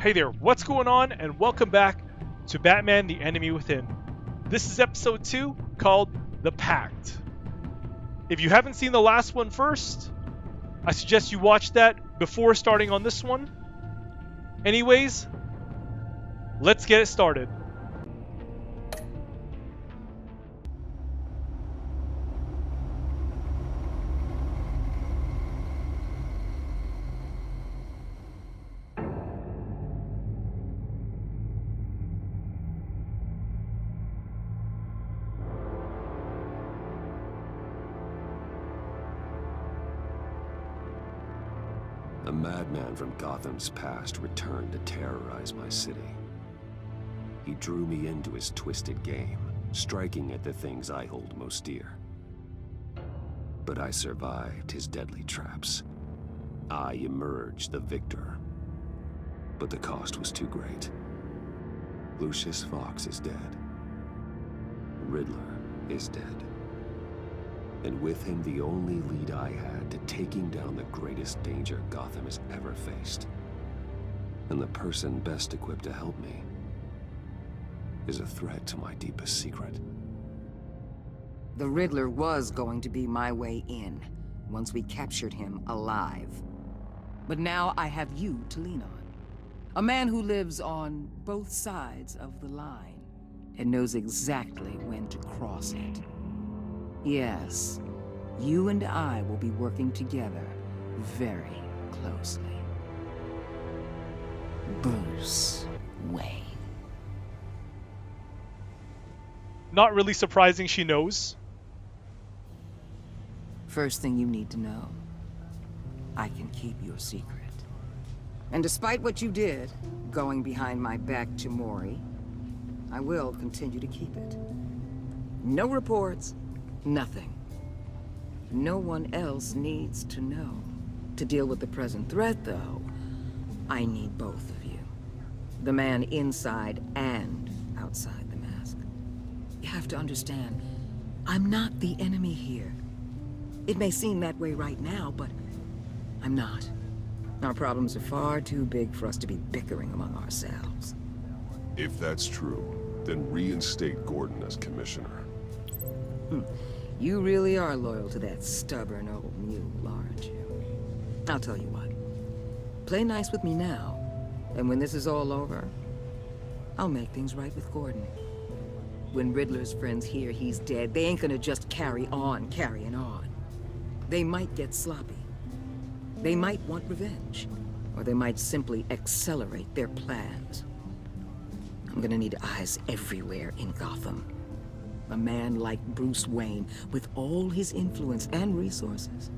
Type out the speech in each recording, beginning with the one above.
Hey there, what's going on? And welcome back to Batman: The Enemy Within. This is episode 2 called The Pact. If you haven't seen the last one first, I suggest you watch that before starting on this one. Anyways, let's get it started. A madman from Gotham's past returned to terrorize my city. He drew me into his twisted game, striking at the things I hold most dear. But I survived his deadly traps. I emerged the victor. But the cost was too great. Lucius Fox is dead. Riddler is dead. And with him the only lead I had to taking down the greatest danger Gotham has ever faced. And the person best equipped to help me is a threat to my deepest secret. The Riddler was going to be my way in, once we captured him alive. But now I have you to lean on. A man who lives on both sides of the line, and knows exactly when to cross it. Yes, you and I will be working together very closely. Bruce Wayne. Not really surprising she knows. First thing you need to know, I can keep your secret. And despite what you did, going behind my back to Mori, I will continue to keep it. No reports. Nothing. No one else needs to know. To deal with the present threat, though, I need both of you. The man inside and outside the mask. You have to understand, I'm not the enemy here. It may seem that way right now, but I'm not. Our problems are far too big for us to be bickering among ourselves. If that's true, then reinstate Gordon as commissioner. You really are loyal to that stubborn old mule, aren't you? I'll tell you what. Play nice with me now, and when this is all over, I'll make things right with Gordon. When Riddler's friends hear he's dead, they ain't gonna just carry on carrying on. They might get sloppy. They might want revenge, or they might simply accelerate their plans. I'm gonna need eyes everywhere in Gotham. A man like Bruce Wayne, with all his influence and resources,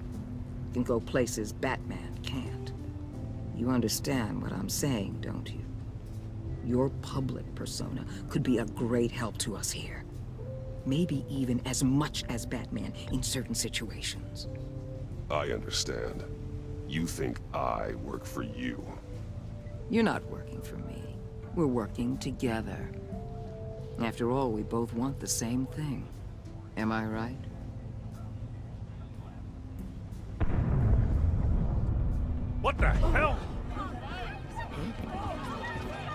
can go places Batman can't. You understand what I'm saying, don't you? Your public persona could be a great help to us here. Maybe even as much as Batman in certain situations. I understand. You think I work for you. You're not working for me. We're working together. After all, we both want the same thing. Am I right? What the hell?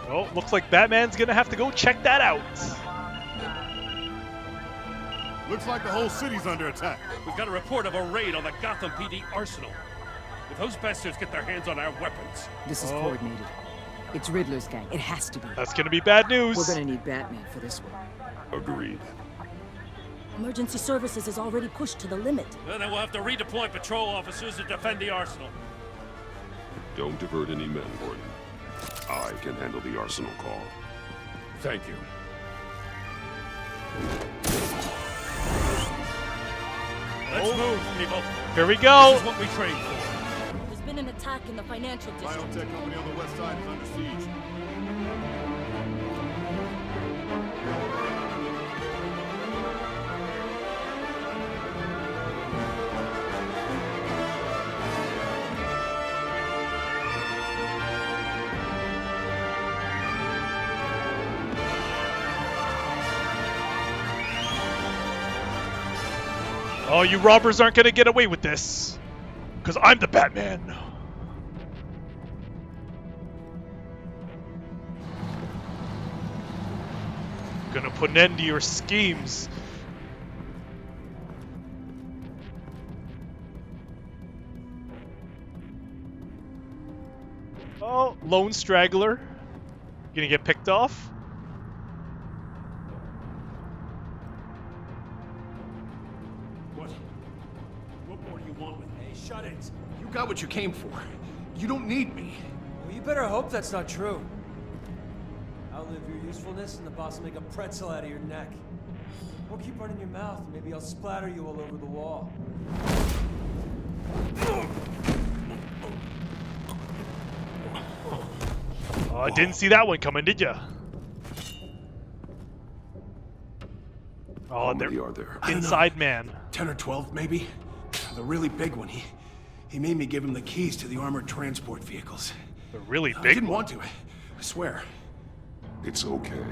Oh, looks like Batman's gonna have to go check that out. Looks like the whole city's under attack. We've got a report of a raid on the Gotham PD arsenal. If those bastards get their hands on our weapons... This is coordinated. It's Riddler's gang. It has to be. That's gonna be bad news. We're gonna need Batman for this one. Agreed. Emergency services is already pushed to the limit. Then we'll have to redeploy patrol officers to defend the arsenal. Don't divert any men, Gordon. I can handle the arsenal call. Thank you. Let's move, people. Here we go. This is what we trained for. There's been an attack in the financial district. Biotech company on the west side is under siege. Oh, you robbers aren't gonna get away with this. Because I'm the Batman. Gonna put an end to your schemes. Oh, lone straggler. Gonna get picked off? What more do you want with me? Hey, shut it. You got what you came for. You don't need me. Well, you better hope that's not true. Outlive your usefulness and the boss will make a pretzel out of your neck. Or keep running your mouth, maybe I'll splatter you all over the wall. Oh, I didn't see that one coming, did ya? Oh, How many are there? Inside man. 10 or 12, maybe? The really big one. He made me give him the keys to the armored transport vehicles. The really I big didn't one. want to. I swear. It's okay.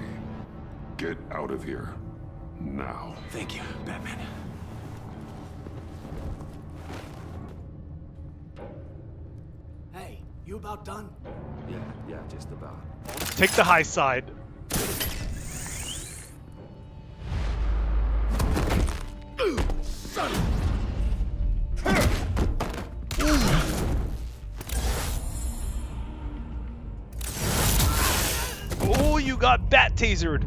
Get out of here. Now. Thank you, Batman. Hey, you about done? Yeah, just about. Take the high side. Oh, you got bat tasered.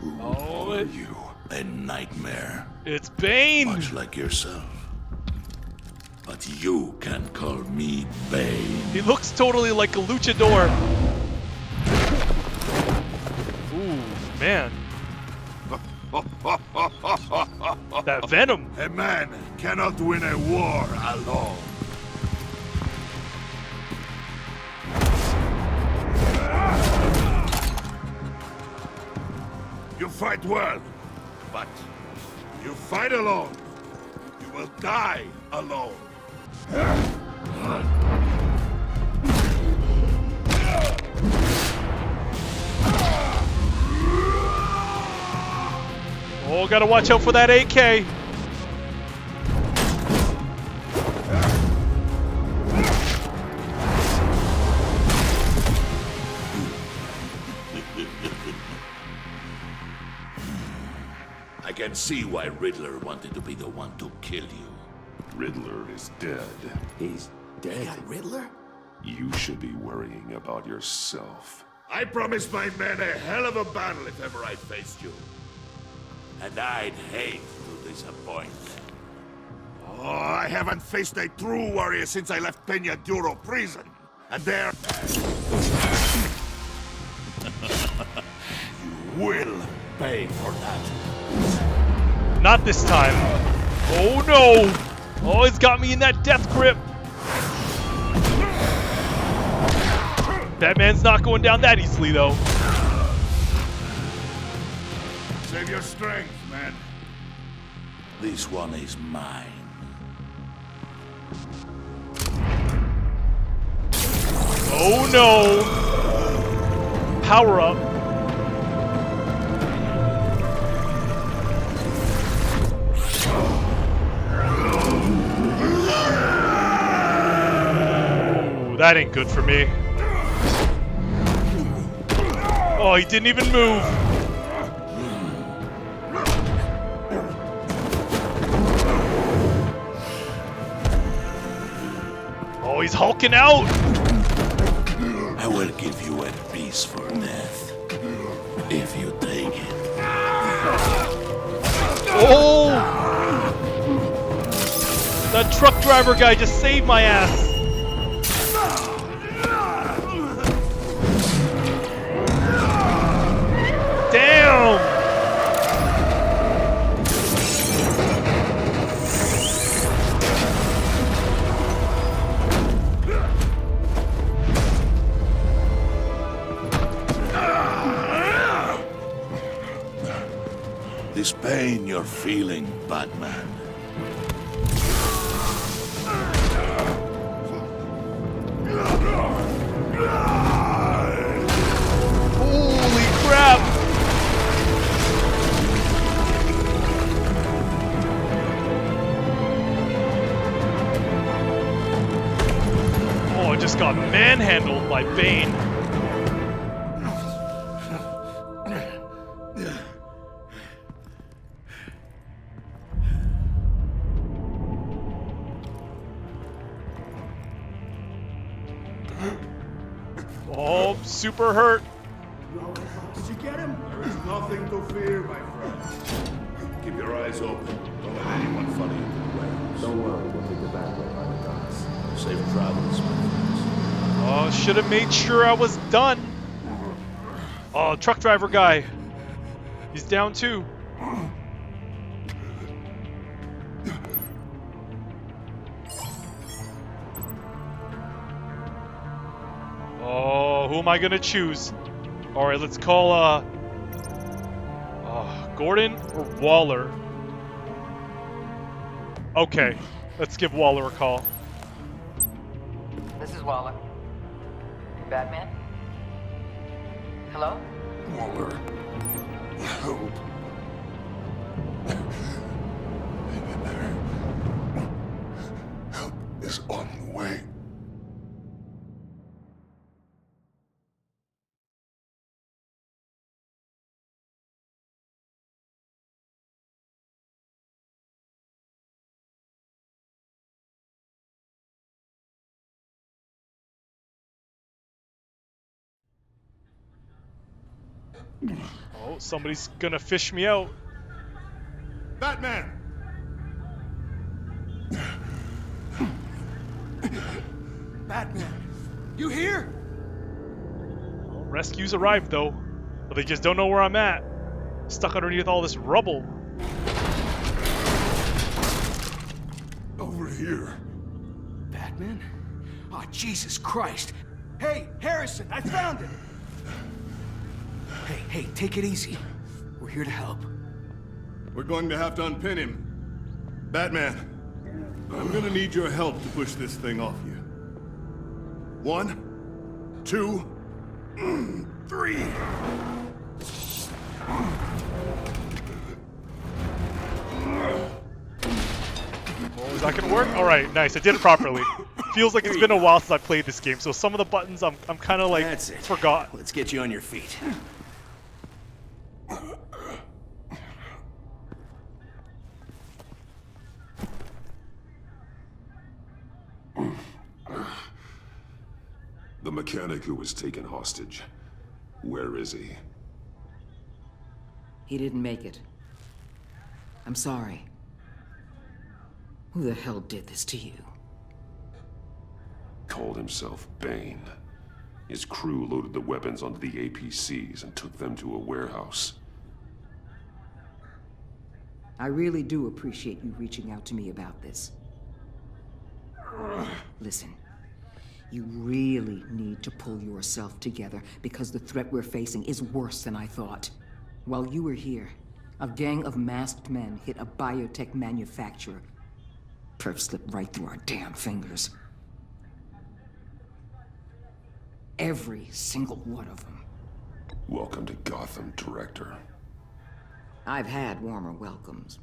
Who are you? A nightmare, It's Bane. much like yourself. But you can call me Bane. He looks totally like a luchador. Ooh, man. That venom. A man cannot win a war alone. You fight well, but you fight alone. You will die alone. Oh, gotta watch out for that AK. I can see why Riddler wanted to be the one to kill you. Riddler is dead. He's dead. Riddler? You should be worrying about yourself. I promised my men a hell of a battle if ever I faced you. And I'd hate to disappoint. Oh, I haven't faced a true warrior since I left Peña Duro prison. And there... you will pay for that. Not this time. Oh no! Oh, he's got me in that death grip. Batman's not going down that easily, though. Save your strength, man. This one is mine. Oh no! Power up. Ooh, that ain't good for me. Oh, he didn't even move. Oh, he's hulking out. I will give you a peaceful death. If you take it. Oh! That truck driver guy just saved my ass. Damn! This pain you're feeling, Batman. Holy crap! got manhandled by Bane. Oh, super hurt. Did you get him? There is nothing to fear, my friend. Keep your eyes open. Don't let anyone funny into the warehouse. Don't worry, we'll take the back way by the docks. Safe travels, my friends. Oh, should have made sure I was done. Oh, truck driver guy. He's down too. Oh, who am I gonna choose? All right, let's call Gordon or Waller. Okay, let's give Waller a call. This is Waller. Batman? Hello? Waller, help. Help is on the way. Oh, somebody's gonna fish me out. Batman! Batman, you here? Well, rescue's arrived though, but they just don't know where I'm at. Stuck underneath all this rubble. Over here. Batman? Oh, Jesus Christ. Hey, Harrison, I found it. Hey, take it easy. We're here to help. We're going to have to unpin him. Batman, I'm gonna need your help to push this thing off you. 1, 2, 3. Oh, is that gonna work? All right, nice. I did it properly. Feels like it's been a while since I played this game, so some of the buttons I'm kind of like That's it. forgot. Let's get you on your feet. The mechanic who was taken hostage. Where is he? He didn't make it. I'm sorry. Who the hell did this to you? Called himself Bane. His crew loaded the weapons onto the APCs and took them to a warehouse. I really do appreciate you reaching out to me about this. Listen, you really need to pull yourself together because the threat we're facing is worse than I thought. While you were here, a gang of masked men hit a biotech manufacturer. Perf slipped right through our damn fingers. Every single one of them. Welcome to Gotham, Director. I've had warmer welcomes.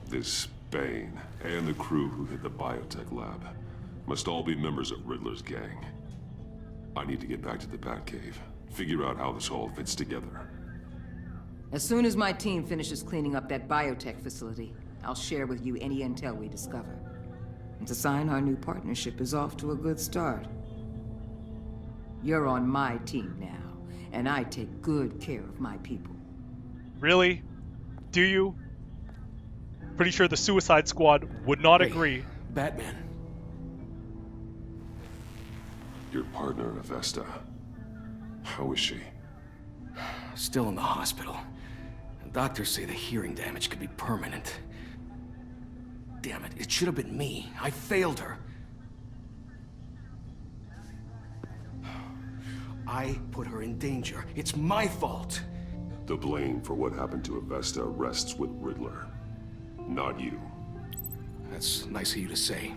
This Bane and the crew who hit the biotech lab must all be members of Riddler's gang. I need to get back to the Batcave, figure out how this all fits together. As soon as my team finishes cleaning up that biotech facility, I'll share with you any intel we discover. And to sign our new partnership is off to a good start. You're on my team now, and I take good care of my people. Really? Do you? Pretty sure the Suicide Squad would not agree. Batman. Your partner, Avesta. How is she? Still in the hospital. Doctors say the hearing damage could be permanent. Damn it, it should have been me. I failed her. I put her in danger. It's my fault. The blame for what happened to Avesta rests with Riddler, not you. That's nice of you to say.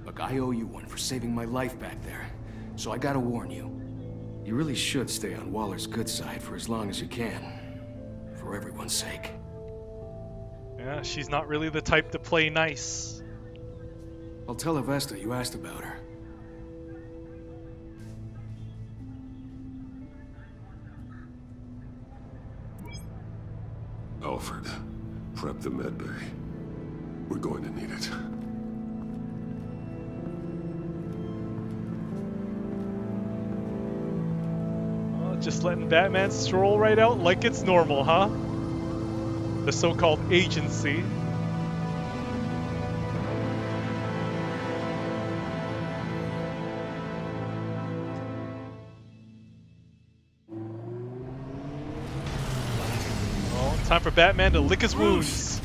Look, I owe you one for saving my life back there. So I gotta warn you. You really should stay on Waller's good side for as long as you can. For for everyone's sake. Yeah, she's not really the type to play nice. I'll tell Avesta you asked about her. Alfred, prep the med bay. We're going to need it. Just letting Batman stroll right out like it's normal, huh? The so-called agency. Oh, time for Batman to lick his wounds.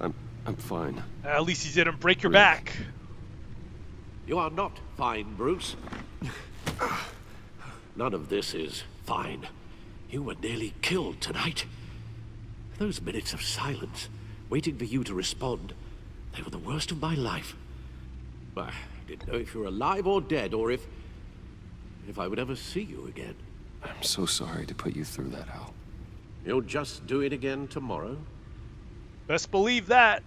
I'm fine. At least you didn't break your back. You are not fine, Bruce. None of this is fine. You were nearly killed tonight. Those minutes of silence, waiting for you to respond, they were the worst of my life. I didn't know if you were alive or dead, or if I would ever see you again. I'm so sorry to put you through that, Al. You'll just do it again tomorrow? Best believe that.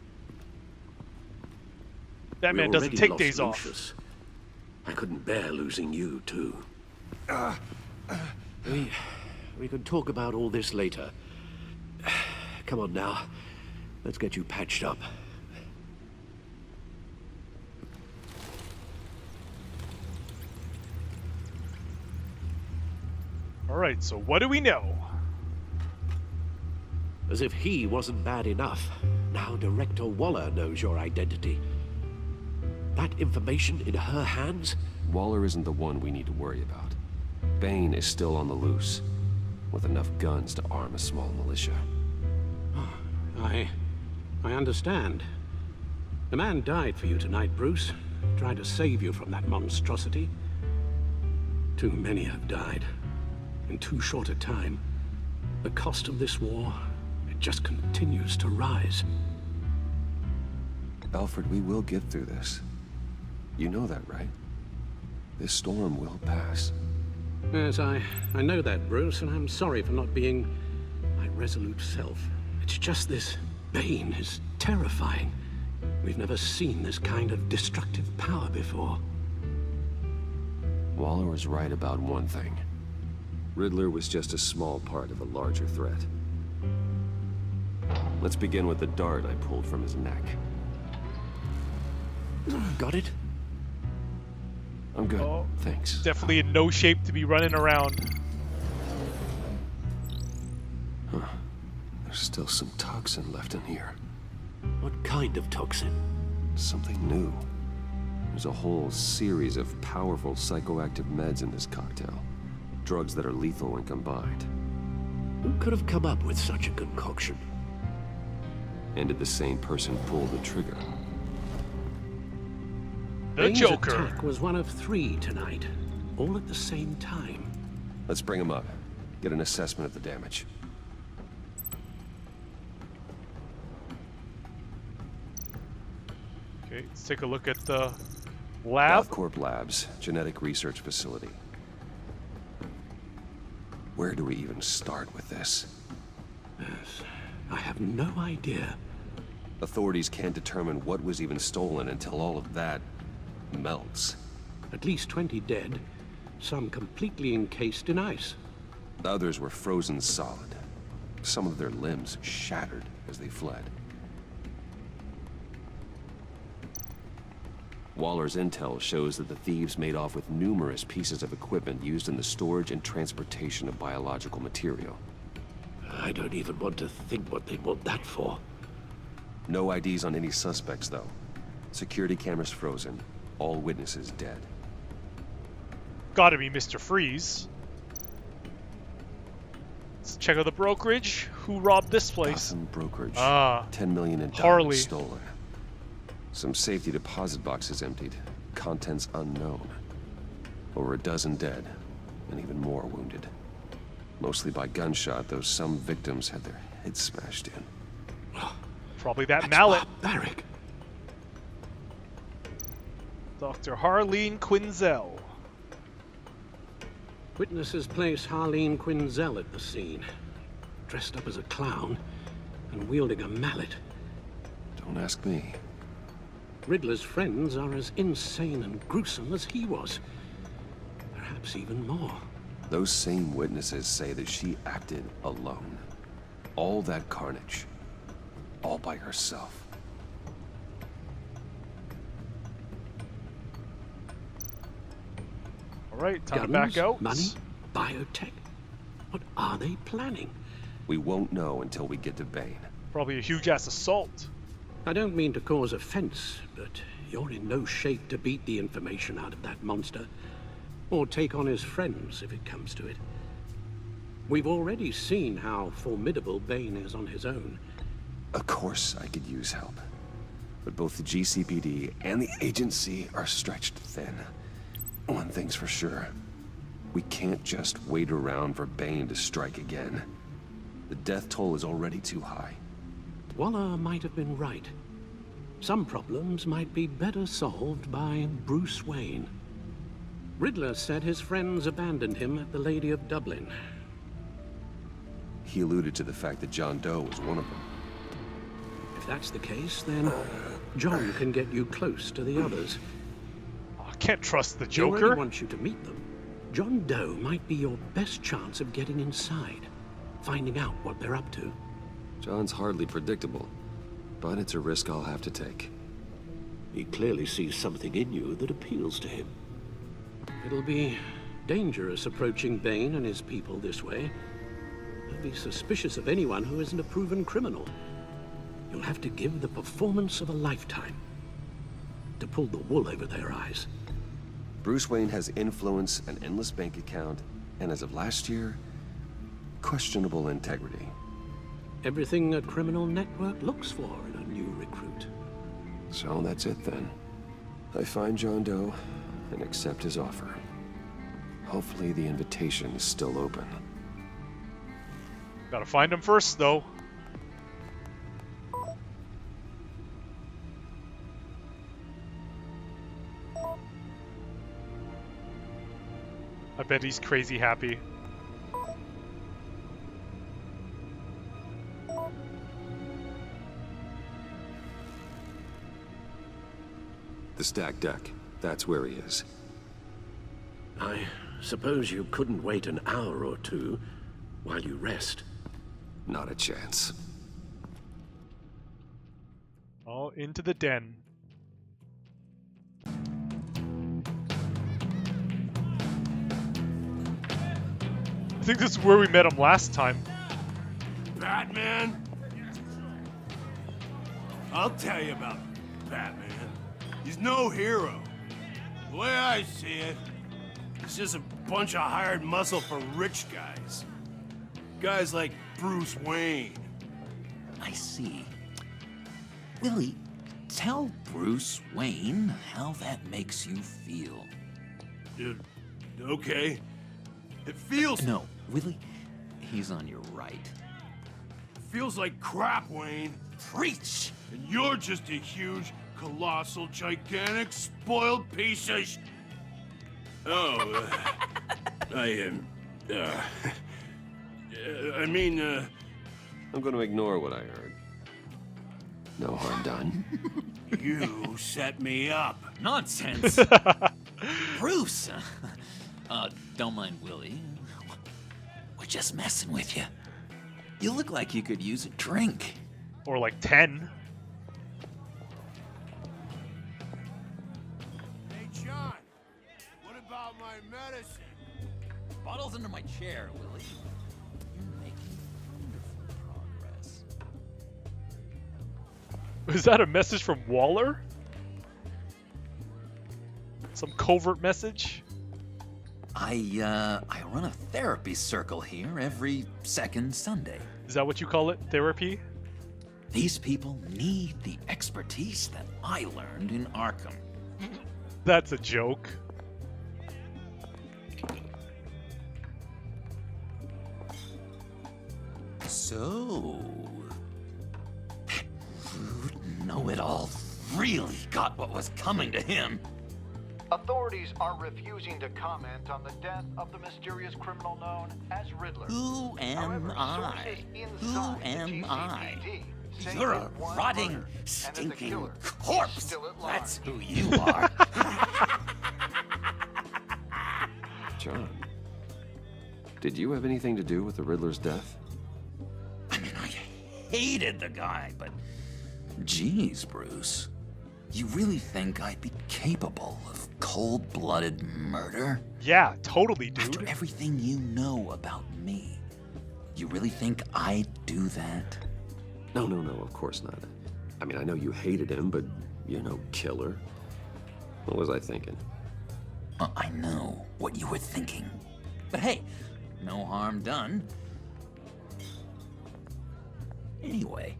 Batman doesn't take days off. I couldn't bear losing you, too. We can talk about all this later. Come on now. Let's get you patched up. Alright, so what do we know? As if he wasn't bad enough, now Director Waller knows your identity. That information in her hands? Waller isn't the one we need to worry about. Bane is still on the loose, with enough guns to arm a small militia. I understand. The man died for you tonight, Bruce. Tried to save you from that monstrosity. Too many have died. In too short a time. The cost of this war, it just continues to rise. Alfred, we will get through this. You know that, right? This storm will pass. Yes, I know that, Bruce, and I'm sorry for not being my resolute self. It's just this Bane is terrifying. We've never seen this kind of destructive power before. Waller was right about one thing. Riddler was just a small part of a larger threat. Let's begin with the dart I pulled from his neck. Got it? I'm good, thanks. Definitely in no shape to be running around. Huh. There's still some toxin left in here. What kind of toxin? Something new. There's a whole series of powerful psychoactive meds in this cocktail. Drugs that are lethal when combined. Who could have come up with such a concoction? And did the same person pull the trigger? The Joker. Bane's attack was one of 3 tonight, all at the same time. Let's bring him up. Get an assessment of the damage. Okay, let's take a look at the lab. Corp Labs, genetic research facility. Where do we even start with this? Yes, I have no idea. Authorities can't determine what was even stolen until all of that melts. At least 20 dead, some completely encased in ice. Others were frozen solid. Some of their limbs shattered as they fled. Waller's intel shows that the thieves made off with numerous pieces of equipment used in the storage and transportation of biological material. I don't even want to think what they want that for. No IDs on any suspects, though. Security cameras frozen. All witnesses dead. Gotta be Mr. Freeze. Let's check out the brokerage. Who robbed this place? Gotham brokerage. Ah, 10 million in Harley. diamonds stolen. Some safety deposit boxes emptied. Contents unknown. Over a dozen dead, and even more wounded. Mostly by gunshot, though some victims had their heads smashed in. Probably that mallet. Barbaric. Dr. Harleen Quinzel. Witnesses place Harleen Quinzel at the scene, dressed up as a clown and wielding a mallet. Don't ask me. Riddler's friends are as insane and gruesome as he was. Perhaps even more. Those same witnesses say that she acted alone. All that carnage. All by herself. Alright, time to Guns, back out. money, biotech. What are they planning? We won't know until we get to Bane. Probably a huge-ass assault. I don't mean to cause offense, but you're in no shape to beat the information out of that monster, or take on his friends if it comes to it. We've already seen how formidable Bane is on his own. Of course I could use help. But both the GCPD and the agency are stretched thin. One thing's for sure. We can't just wait around for Bane to strike again. The death toll is already too high. Waller might have been right. Some problems might be better solved by Bruce Wayne. Riddler said his friends abandoned him at the Lady of Dublin. He alluded to the fact that John Doe was one of them. If that's the case, then John can get you close to the others. I can't trust the He Joker. already wants you to meet them. John Doe might be your best chance of getting inside, finding out what they're up to. John's hardly predictable, but it's a risk I'll have to take. He clearly sees something in you that appeals to him. It'll be dangerous approaching Bane and his people this way. They'll be suspicious of anyone who isn't a proven criminal. You'll have to give the performance of a lifetime to pull the wool over their eyes. Bruce Wayne has influence, an endless bank account, and as of last year, questionable integrity. Everything a criminal network looks for in a new recruit. So that's it then. I find John Doe and accept his offer. Hopefully the invitation is still open. Gotta find him first, though. I bet he's crazy happy. The stacked deck. That's where he is. I suppose you couldn't wait an hour or two while you rest. Not a chance. All into the den. I think this is where we met him last time. Batman? I'll tell you about Batman. He's no hero. The way I see it, he's just a bunch of hired muscle for rich guys. Guys like Bruce Wayne. I see. Willie, tell Bruce Wayne how that makes you feel. Okay. It feels... No, Willie, he's on your right. It feels like crap, Wayne. Preach! And you're just a huge, colossal, gigantic, spoiled piece of I'm gonna ignore what I heard. No harm done. You set me up. Nonsense! Bruce! Don't mind Willie. We're just messing with you. You look like you could use a drink. Or like 10. Hey, John. What about my medicine? Bottle's under my chair, Willie. You're making wonderful progress. Is that a message from Waller? Some covert message? I run a therapy circle here every second Sunday. Is that what you call it? Therapy? These people need the expertise that I learned in Arkham. That's a joke. So, that rude know-it-all really got what was coming to him. Authorities are refusing to comment on the death of the mysterious criminal known as Riddler. Who am I? Who am I? You're a rotting, stinking corpse. That's who you are. John, did you have anything to do with the Riddler's death? I mean, I hated the guy, but geez, Bruce. You really think I'd be capable of cold-blooded murder? Yeah, totally, dude. After everything you know about me, you really think I'd do that? No, of course not. I mean, I know you hated him, but you're no killer. What was I thinking? I know what you were thinking. But hey, no harm done. Anyway,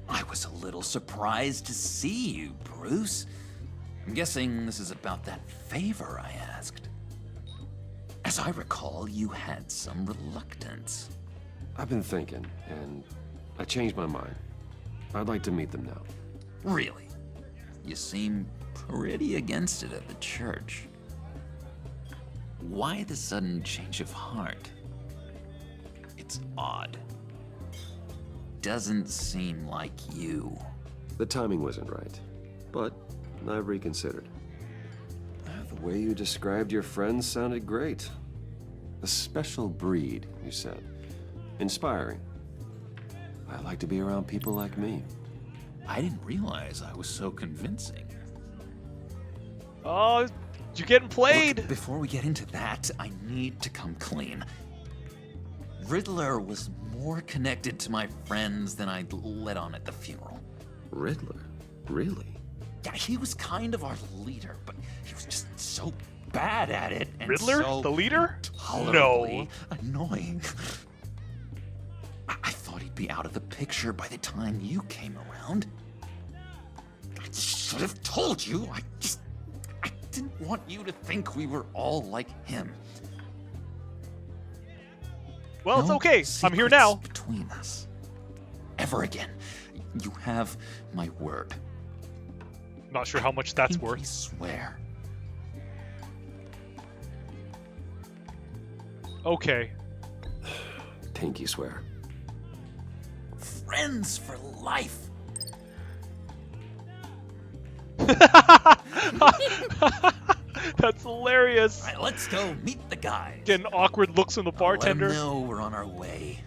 I was a little surprised to see you, Bruce. I'm guessing this is about that favor I asked. As I recall, you had some reluctance. I've been thinking, and I changed my mind. I'd like to meet them now. Really? You seem pretty against it at the church. Why the sudden change of heart? It's odd. Doesn't seem like you. The timing wasn't right, but I've reconsidered. The way you described your friends sounded great. A special breed, you said. Inspiring. I like to be around people like me. I didn't realize I was so convincing. Oh, you're getting played. Look, before we get into that, I need to come clean. Riddler was more connected to my friends than I'd let on at the funeral. Riddler? Really? Yeah, he was kind of our leader, but he was just so bad at it. And Riddler? So the leader? tolerably annoying. I thought he'd be out of the picture by the time you came around. I should have told you. I didn't want you to think we were all like him. Well, it's No okay. I'm here now. Between us. Ever again. You have my word. Not sure how much that's I worth. swear. Okay. Pinky swear. Friends for life. That's hilarious. All right, let's go meet the guy. Getting awkward looks from the bartender. Let him know we're on our way.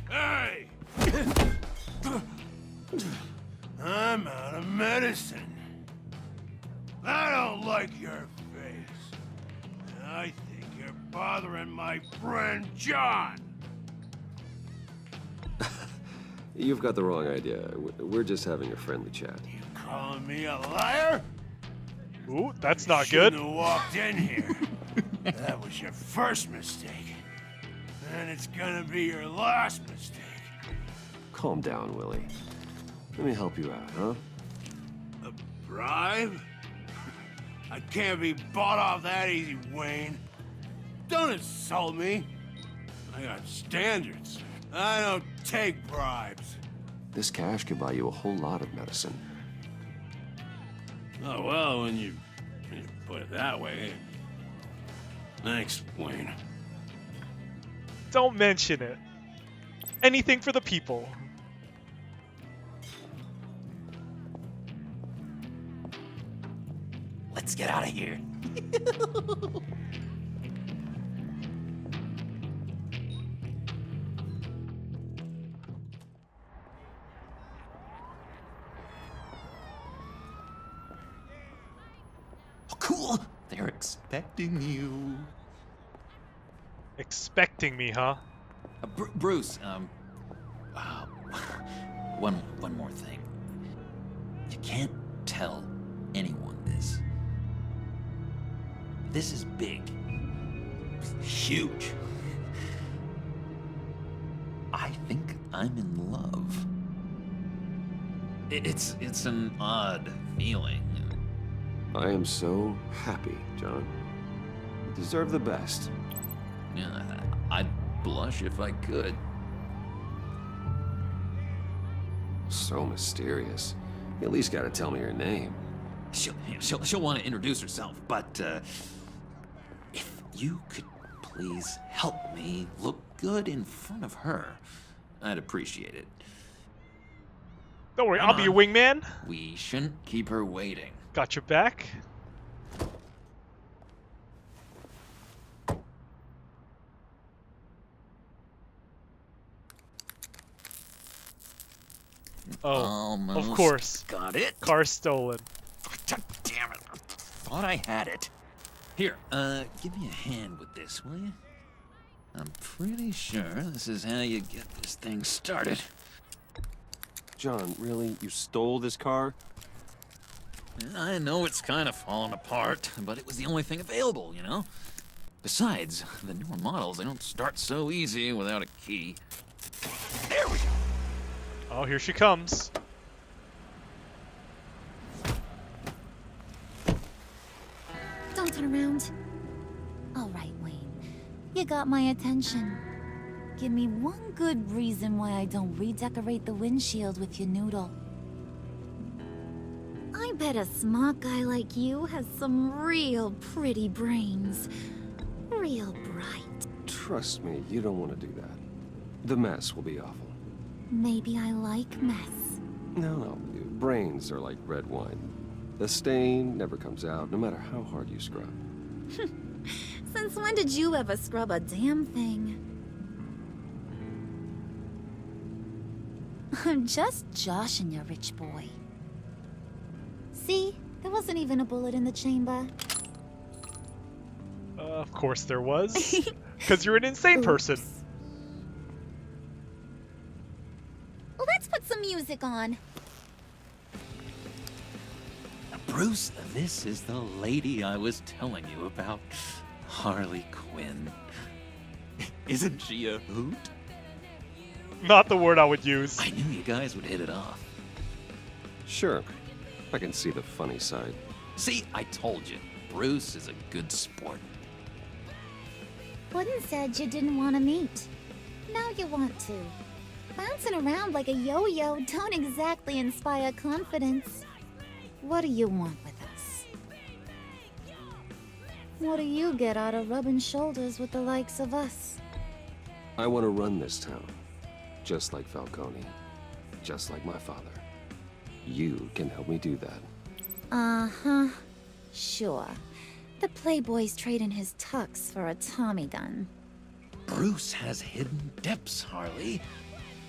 Hey! I'm out of medicine. I don't like your face. I think you're bothering my friend John. You've got the wrong idea. We're just having a friendly chat. You calling me a liar? Ooh, that's not good. Shouldn't have walked in here. That was your first mistake. And it's gonna be your last mistake. Calm down, Willie. Let me help you out, huh? A bribe? I can't be bought off that easy, Wayne. Don't insult me. I got standards. I don't take bribes. This cash could buy you a whole lot of medicine. Oh, well, when you put it that way. Thanks, Wayne. Don't mention it. Anything for the people. Let's get out of here. Oh, cool. They're expecting you. Expecting me, huh? Bruce, one more thing. You can't tell anyone this. This is big. Huge. I think I'm in love. It's an odd feeling. I am so happy, John. You deserve the best. Yeah, I'd blush if I could. So mysterious. You at least gotta tell me your name. She'll want to introduce herself, but if you could please help me look good in front of her, I'd appreciate it. Don't worry, I'll be your wingman. We shouldn't keep her waiting. Got your back. Oh, Almost of course. Got it. Car stolen. Damn it. I thought I had it. Here, give me a hand with this, will you? I'm pretty sure this is how you get this thing started. John, really? You stole this car? I know it's kind of falling apart, but it was the only thing available, you know? Besides, the newer models, they don't start so easy without a key. There we go. Oh, here she comes. Don't turn around. All right, Wayne. You got my attention. Give me one good reason why I don't redecorate the windshield with your noodle. I bet a smart guy like you has some real pretty brains. Real bright. Trust me, you don't want to do that. The mess will be awful. Maybe I like mess. No. Brains are like red wine. The stain never comes out, no matter how hard you scrub. Since when did you ever scrub a damn thing? I'm just joshing you, rich boy. See? There wasn't even a bullet in the chamber. Of course there was. Because you're an insane person. Let's put some music on. Bruce, this is the lady I was telling you about. Harley Quinn. Isn't she a hoot? Not the word I would use. I knew you guys would hit it off. Sure. I can see the funny side. See, I told you. Bruce is a good sport. Wooden said you didn't want to meet. Now you want to. Bouncing around like a yo-yo don't exactly inspire confidence. What do you want with us? What do you get out of rubbing shoulders with the likes of us? I want to run this town. Just like Falcone. Just like my father. You can help me do that. Uh-huh. Sure. The Playboy's trading his tux for a Tommy gun. Bruce has hidden depths, Harley.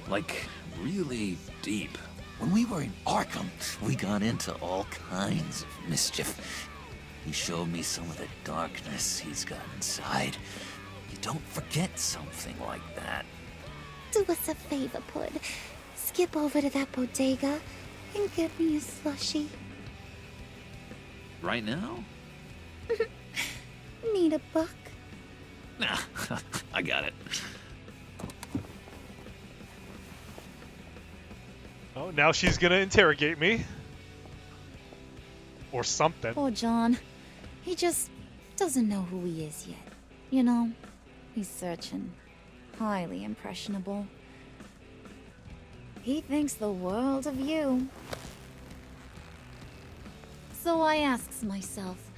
Like, really deep. When we were in Arkham, we got into all kinds of mischief. He showed me some of the darkness he's got inside. You don't forget something like that. Do us a favor, Pud. Skip over to that bodega and get me a slushie. Right now? Need a buck? Nah, I got it. Oh, now she's gonna interrogate me. Or something. Poor John. He just doesn't know who he is yet. You know, he's searching. Highly impressionable. He thinks the world of you. So I asks myself,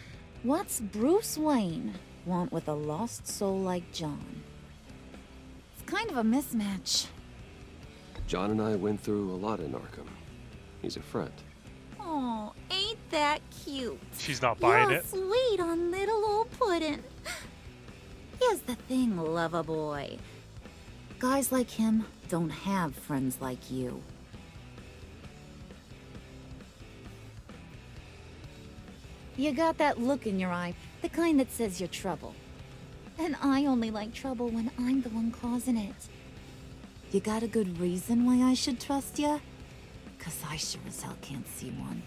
what's Bruce Wayne want with a lost soul like John? It's kind of a mismatch. John and I went through a lot in Arkham. He's a friend. Oh, ain't that cute? She's not buying You're it. Sweet on little old puddin'. Here's the thing, lover boy. Guys like him don't have friends like you. You got that look in your eye, the kind that says you're trouble. And I only like trouble when I'm the one causing it. You got a good reason why I should trust you? 'Cause I sure as hell can't see one.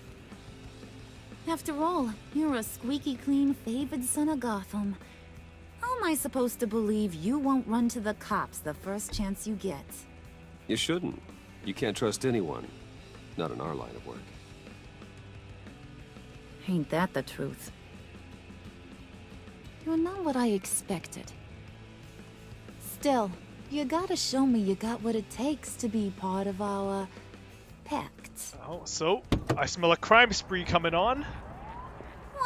After all, you're a squeaky clean favored son of Gotham. How am I supposed to believe you won't run to the cops the first chance you get? You shouldn't. You can't trust anyone. Not in our line of work. Ain't that the truth? You're not what I expected. Still, you gotta show me you got what it takes to be part of our Pact. Oh, so I smell a crime spree coming on.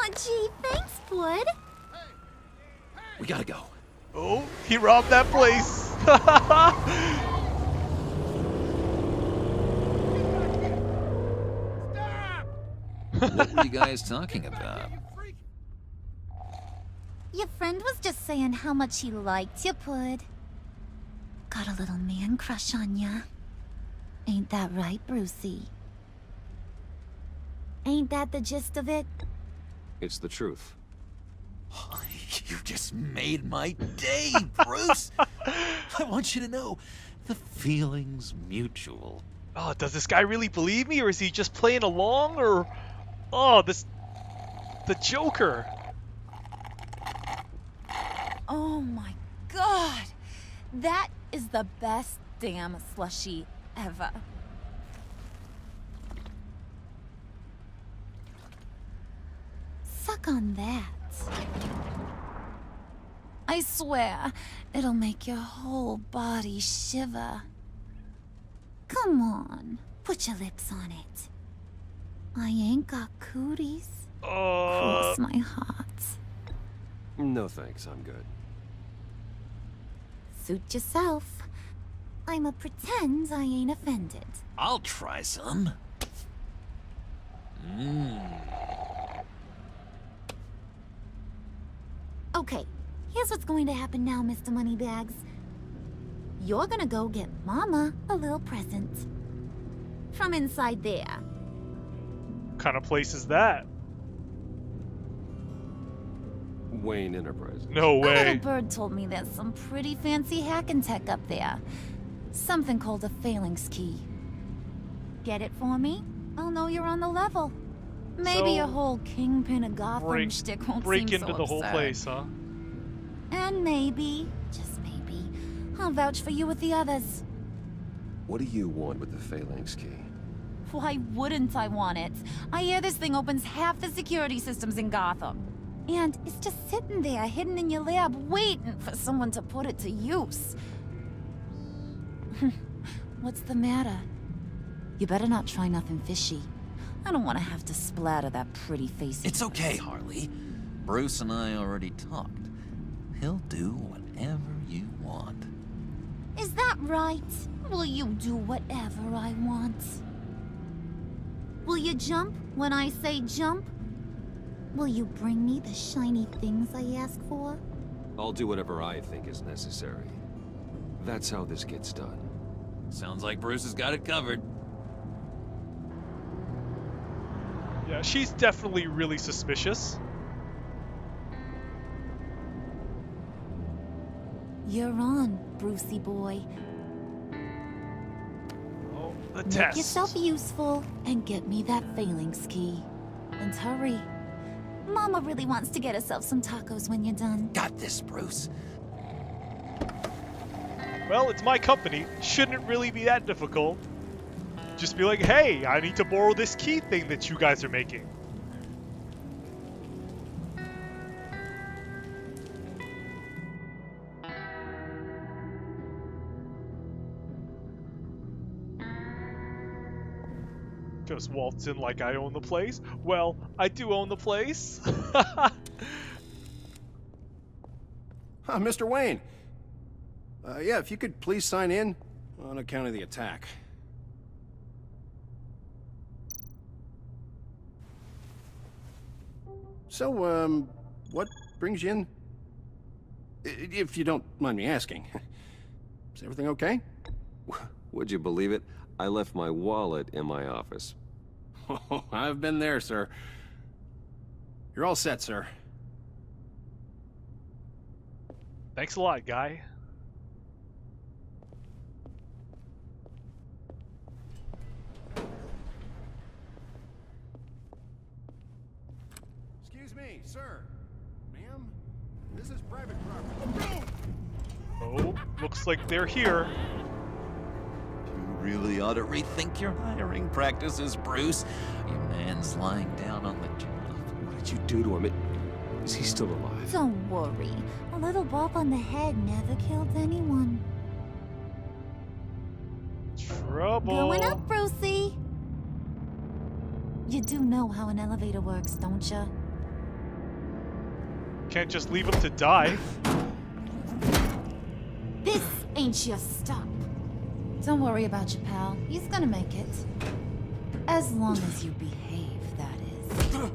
Aw, gee, thanks, bud. We gotta go. Oh, he robbed that place. What were you guys talking about? Your friend was just saying how much he liked you, Pud. Got a little man crush on ya. Ain't that right, Brucey? Ain't that the gist of it? It's the truth. You just made my day, Bruce. I want you to know, the feeling's mutual. Oh, does this guy really believe me, or is he just playing along, or... Oh, the Joker. Oh my god! That is the best damn slushie ever. Suck on that. I swear, it'll make your whole body shiver. Come on, put your lips on it. I ain't got cooties. Cross my heart. No thanks, I'm good. Suit yourself. I'ma pretend I ain't offended. I'll try some. Okay, here's what's going to happen now, Mr. Moneybags. You're gonna go get Mama a little present. From inside there. What kind of place is that? Wayne Enterprises. No A little way. bird told me there's some pretty fancy hacking tech up there. Something called a phalanx key. Get it for me? I'll know you're on the level. Maybe So, a whole kingpin of Gotham shtick won't break seem into so the whole absurd. place, huh? And maybe, just maybe, I'll vouch for you with the others. What do you want with the phalanx key? Why wouldn't I want it? I hear this thing opens half the security systems in Gotham. And it's just sitting there, hidden in your lab, waiting for someone to put it to use. What's the matter? You better not try nothing fishy. I don't want to have to splatter that pretty face. It's okay, Harley. Bruce and I already talked. He'll do whatever you want. Is that right? Will you do whatever I want? Will you jump when I say jump? Will you bring me the shiny things I ask for? I'll do whatever I think is necessary. That's how this gets done. Sounds like Bruce has got it covered. Yeah, she's definitely really suspicious. You're on, Brucey boy. Oh, the Make test. yourself useful and get me that phalanx key. And hurry. Mama really wants to get herself some tacos when you're done. Got this, Bruce. Well, it's my company. Shouldn't really be that difficult. Just be like, hey, I need to borrow this key thing that you guys are making. Just waltz in like I own the place. Well, I do own the place. Mr. Wayne. Yeah, if you could please sign in on account of the attack. So, what brings you in? If you don't mind me asking. Is everything okay? Would you believe it? I left my wallet in my office. Oh, I've been there, sir. You're all set, sir. Thanks a lot, guy. Excuse me, sir. Ma'am, this is private property. Oh, looks like they're here. You really ought to rethink your hiring practices, Bruce. Your man's lying down on the job. What did you do to him? Is he still alive? Don't worry. A little bump on the head never killed anyone. Trouble. Going up, Brucey. You do know how an elevator works, don't you? Can't just leave him to die. This ain't your stop. Don't worry about your pal. He's gonna make it. As long as you behave, that is.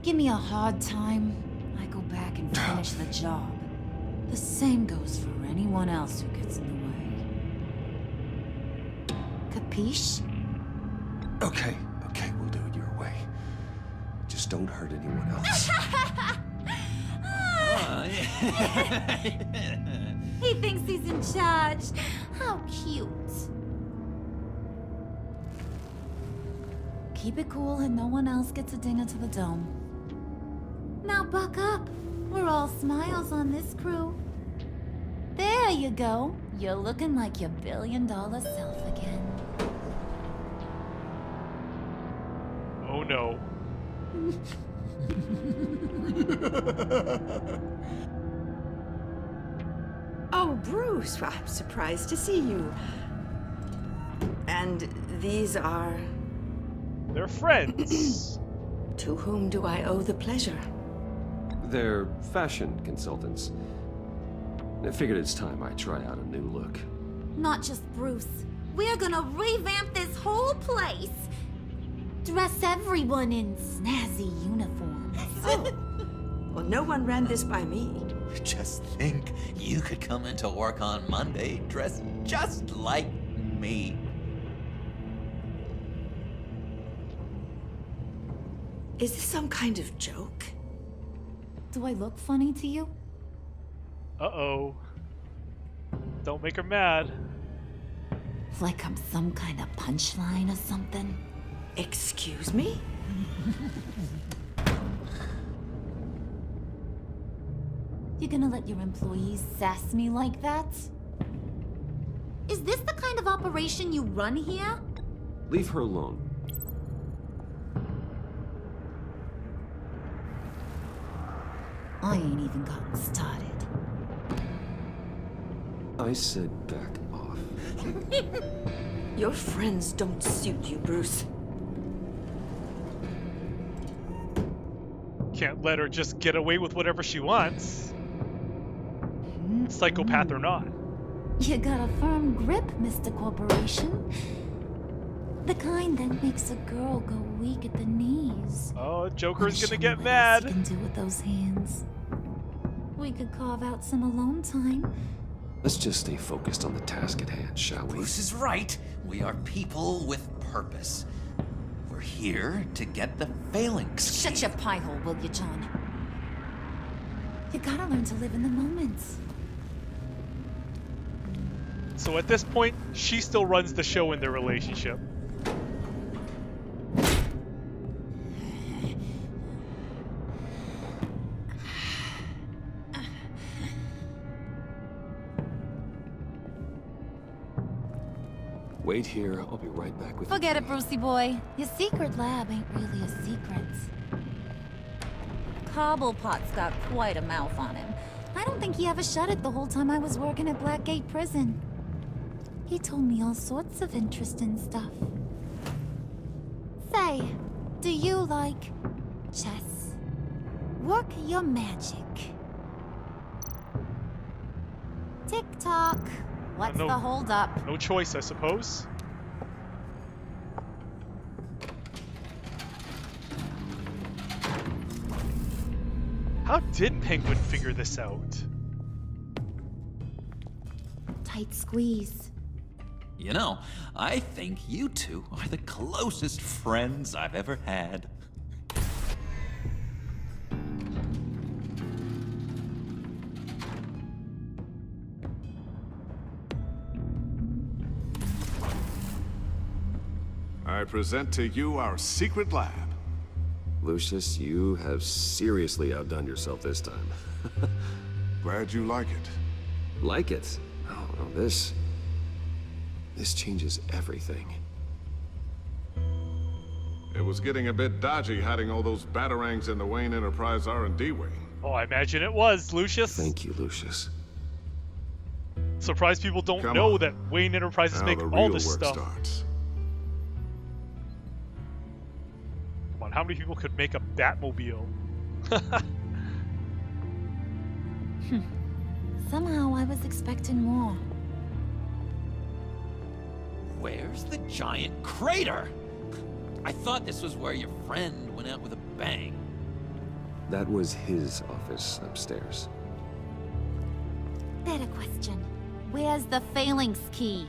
Give me a hard time, I go back and finish the job. The same goes for anyone else who gets in the way. Capiche? Okay, we'll do it your way. Just don't hurt anyone else. He thinks he's in charge. How cute. Keep it cool and no one else gets a dinger to the dome. Now buck up. We're all smiles on this crew. There you go. You're looking like your billion-dollar self again. Oh no. Oh, Bruce, I'm surprised to see you. And these are... They're friends. To whom do I owe the pleasure? They're fashion consultants. I figured it's time I try out a new look. Not just Bruce. We're gonna revamp this whole place. Dress everyone in snazzy uniforms. Oh. Well, no one ran this by me. Just think, you could come into work on Monday dressed just like me. Is this some kind of joke? Do I look funny to you? Uh-oh. Don't make her mad. Like I'm some kind of punchline or something? Excuse me? You gonna let your employees sass me like that? Is this the kind of operation you run here? Leave her alone. I ain't even gotten started. I said back off. Your friends don't suit you, Bruce. Can't let her just get away with whatever she wants. Psychopath or not. You got a firm grip, Mr. Corporation. The kind that makes a girl go weak at the knees. Oh, Joker's gonna get What mad. else you can do with those hands? We could carve out some alone time. Let's just stay focused on the task at hand, shall we? Bruce is right. We are people with purpose. We're here to get the phalanx. Shut your pie hole, will you, John? You gotta learn to live in the moment. So at this point, she still runs the show in their relationship. Wait here, I'll be right back with Forget it, Brucey boy. Your secret lab ain't really a secret. Cobblepot's got quite a mouth on him. I don't think he ever shut it the whole time I was working at Blackgate Prison. He told me all sorts of interesting stuff. Say, do you like chess? Work your magic. Tick-tock. What's the holdup? No choice, I suppose. How did Penguin figure this out? Tight squeeze. You know, I think you two are the closest friends I've ever had. I present to you our secret lab. Lucius, you have seriously outdone yourself this time. Glad you like it. Like it? Oh, no, this changes everything. It was getting a bit dodgy hiding all those batarangs in the Wayne Enterprise R&D wing. Oh, I imagine it was, Lucius. Thank you, Lucius. Surprised people don't Come know on. that Wayne Enterprises Now make the all real this work stuff. starts. Come on, how many people could make a Batmobile? Somehow I was expecting more. Where's the giant crater? I thought this was where your friend went out with a bang. That was his office upstairs. Better question. Where's the phalanx key?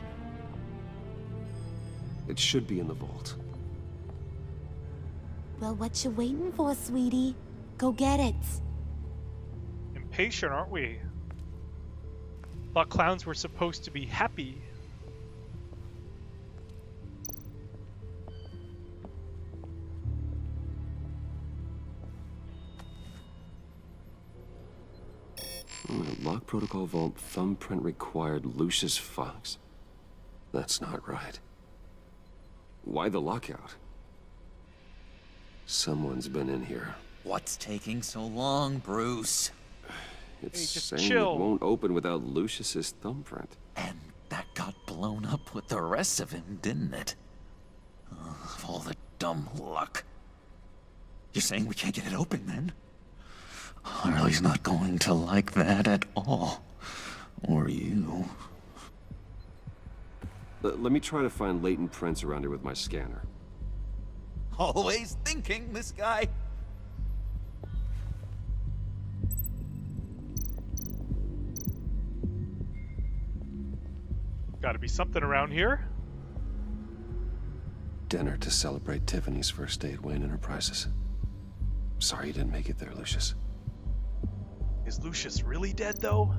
It should be in the vault. Well, what you waiting for, sweetie? Go get it. Impatient, aren't we? Thought clowns were supposed to be happy. Lock protocol vault thumbprint required Lucius Fox. That's not right. Why the lockout? Someone's been in here. What's taking so long, Bruce? It's Hey, just saying chill. it won't open without Lucius's thumbprint. And that got blown up with the rest of him, didn't it? Of all the dumb luck. You're saying we can't get it open, then? Harley's not going to like that at all. Or you. Let me try to find latent prints around here with my scanner. Always thinking, this guy. Gotta be something around here. Dinner to celebrate Tiffany's first day at Wayne Enterprises. Sorry you didn't make it there, Lucius. Is Lucius really dead, though?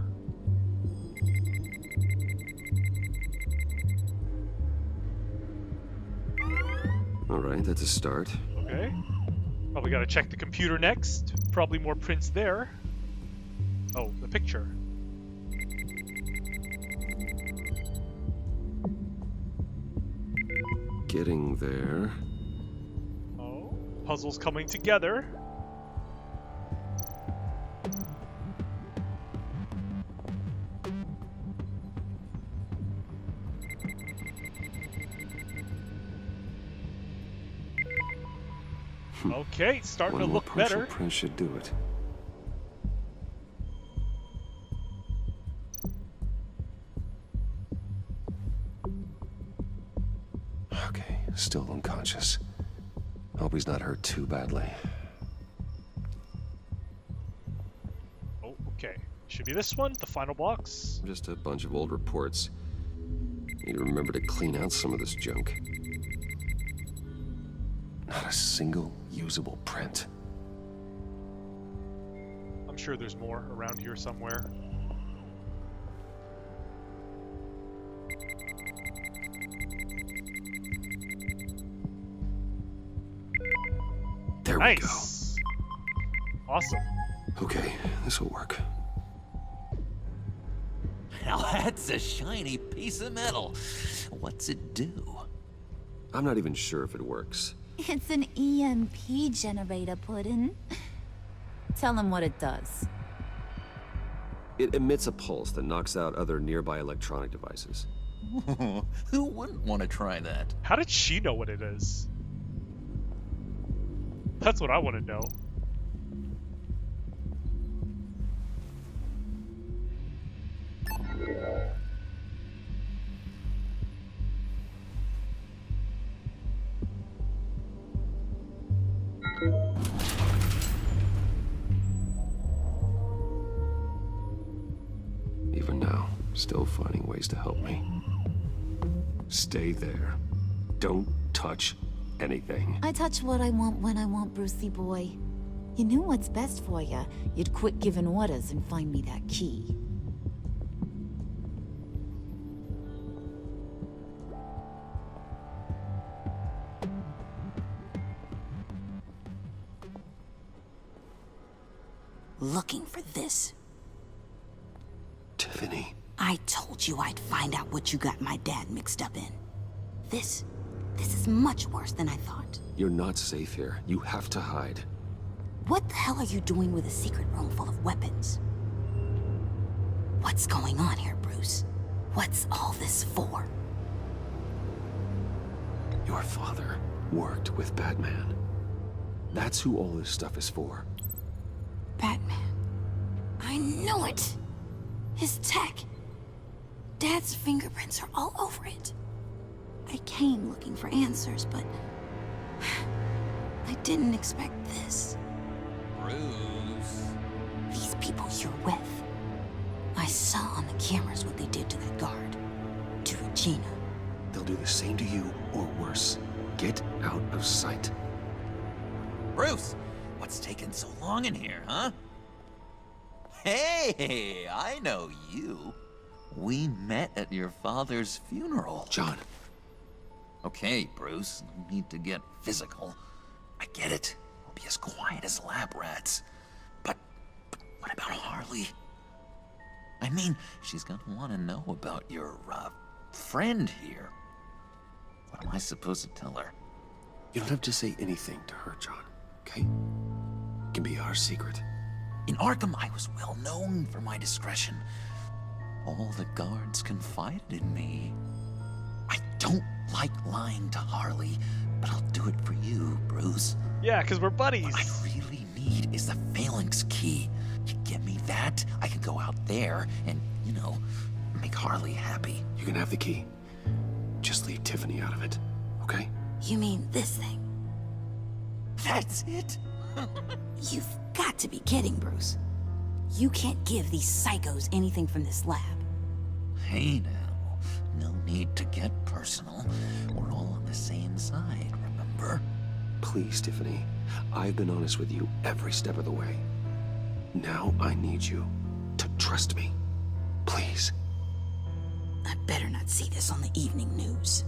Alright, that's a start. Okay. Probably gotta check the computer next. Probably more prints there. Oh, the picture. Getting there. Oh, puzzles coming together. Okay, starting to One more look partial better. print should do it. Okay, still unconscious. Hope he's not hurt too badly. Oh, okay. Should be this one, the final box. Just a bunch of old reports. Need to remember to clean out some of this junk. Not a single usable print. I'm sure there's more around here somewhere. There nice. we go. Awesome. Okay, this will work. Now that's a shiny piece of metal. What's it do? I'm not even sure if it works. It's an EMP generator, Puddin'. Tell him what it does. It emits a pulse that knocks out other nearby electronic devices. Who wouldn't want to try that? How did she know what it is? That's what I want to know. Even now, still finding ways to help me. Stay there. Don't touch anything. I touch what I want when I want, Brucey boy. You knew what's best for you. You'd quit giving orders and find me that key. Looking for this. Tiffany. I told you I'd find out what you got my dad mixed up in. This is much worse than I thought. You're not safe here. You have to hide. What the hell are you doing with a secret room full of weapons? What's going on here, Bruce? What's all this for? Your father worked with Batman. That's who all this stuff is for. Batman. I I knew it! His tech. Dad's fingerprints are all over it. I came looking for answers, but I didn't expect this. Bruce. These people you're with. I saw on the cameras what they did to that guard. To Regina. They'll do the same to you, or worse. Get out of sight. Bruce, what's taking so long in here, huh? Hey, I know you. We met at your father's funeral. John. Okay, Bruce, no need to get physical. I get it. We'll be as quiet as lab rats. But what about Harley? I mean, she's gonna want to know about your, friend here. What am I supposed to tell her? You don't have to say anything to her, John, okay? It can be our secret. In Arkham, I was well known for my discretion. All the guards confided in me. I don't like lying to Harley, but I'll do it for you, Bruce. Yeah, because we're buddies. What I really need is the phalanx key. You get me that, I can go out there and, you know, make Harley happy. You can have the key. Just leave Tiffany out of it, okay? You mean this thing? That's it? You've got to be kidding, Bruce. You can't give these psychos anything from this lab. Hey now, no need to get personal. We're all on the same side, remember? Please, Tiffany. I've been honest with you every step of the way. Now I need you to trust me. Please. I better not see this on the evening news.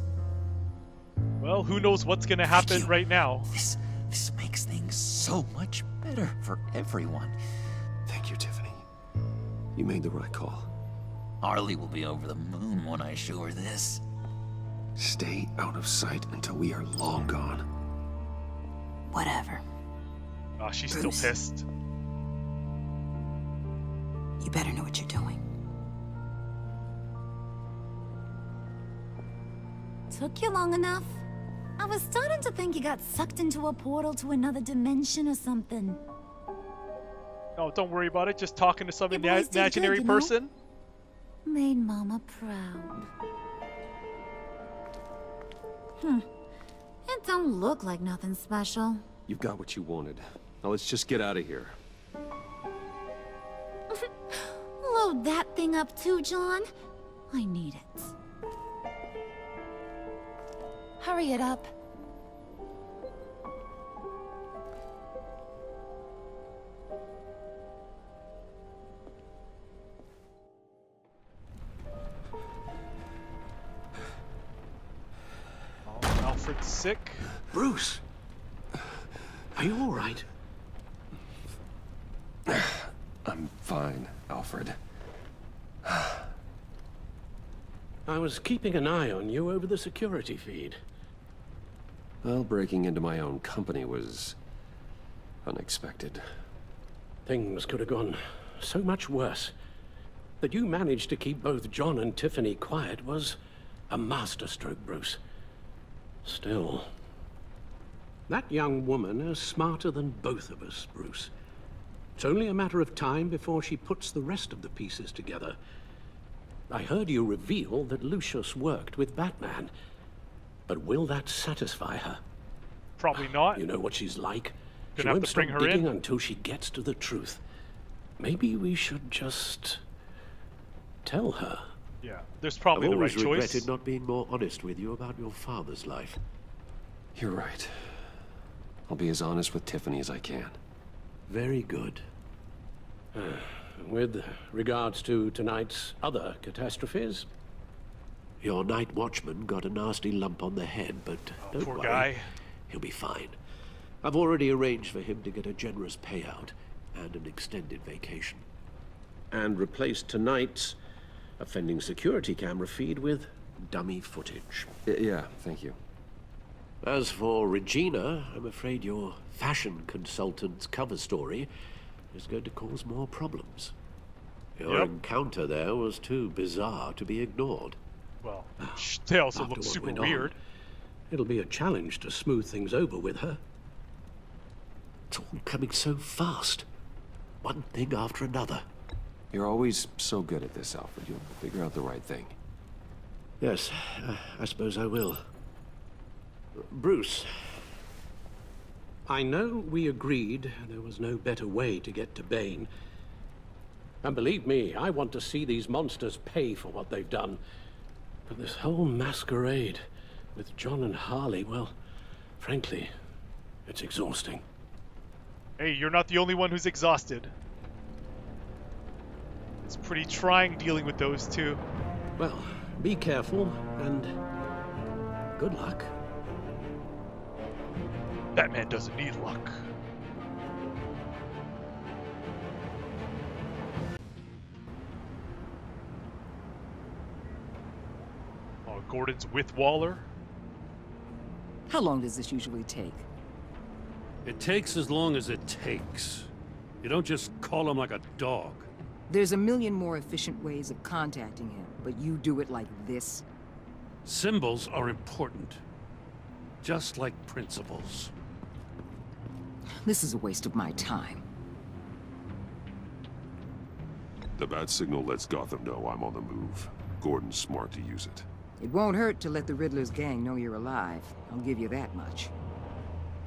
Well, who knows what's gonna happen right now. This makes things so much better for everyone. Thank you, Tiffany. You made the right call. Harley will be over the moon when I show her this. Stay out of sight until we are long gone. Whatever. Oh, she's Bruce. still pissed. You better know what you're doing. Took you long enough? I was starting to think you got sucked into a portal to another dimension or something. No, don't worry about it. Just talking to some You boys did imaginary good, you know? person. Made Mama proud. It don't look like nothing special. You've got what you wanted. Now let's just get out of here. Load that thing up too, John. I need it. Hurry it up. Oh, Alfred's sick. Bruce! Are you all right? I'm fine, Alfred. I was keeping an eye on you over the security feed. Well, breaking into my own company was unexpected. Things could have gone so much worse. That you managed to keep both John and Tiffany quiet was a masterstroke, Bruce. Still, that young woman is smarter than both of us, Bruce. It's only a matter of time before she puts the rest of the pieces together. I heard you reveal that Lucius worked with Batman. But will that satisfy her? Probably not. You know what she's like. She Gonna have won't to bring stop her digging in. until she gets to the truth. Maybe we should just tell her. Yeah, there's probably I've the right always choice. regretted not being more honest with you about your father's life. You're right. I'll be as honest with Tiffany as I can. Very good. With regards to tonight's other catastrophes, your night watchman got a nasty lump on the head, but don't poor worry. guy. He'll be fine. I've already arranged for him to get a generous payout and an extended vacation. And replaced tonight's offending security camera feed with dummy footage. Yeah, thank you. As for Regina, I'm afraid your fashion consultant's cover story is going to cause more problems. Your encounter there was too bizarre to be ignored. Well, they also After look what super went on, weird. It'll be a challenge to smooth things over with her. It's all coming so fast. One thing after another. You're always so good at this, Alfred. You'll figure out the right thing. Yes, I suppose I will. Bruce, I know we agreed there was no better way to get to Bane. And believe me, I want to see these monsters pay for what they've done. But this whole masquerade with John and Harley, well, frankly, it's exhausting. Hey, you're not the only one who's exhausted. It's pretty trying dealing with those two. Well, be careful, and good luck. Batman doesn't need luck. Oh, Gordon's with Waller. How long does this usually take? It takes as long as it takes. You don't just call him like a dog. There's a million more efficient ways of contacting him, but you do it like this? Symbols are important. Just like principles. This is a waste of my time. The bat signal lets Gotham know I'm on the move. Gordon's smart to use it. It won't hurt to let the Riddler's gang know you're alive. I'll give you that much.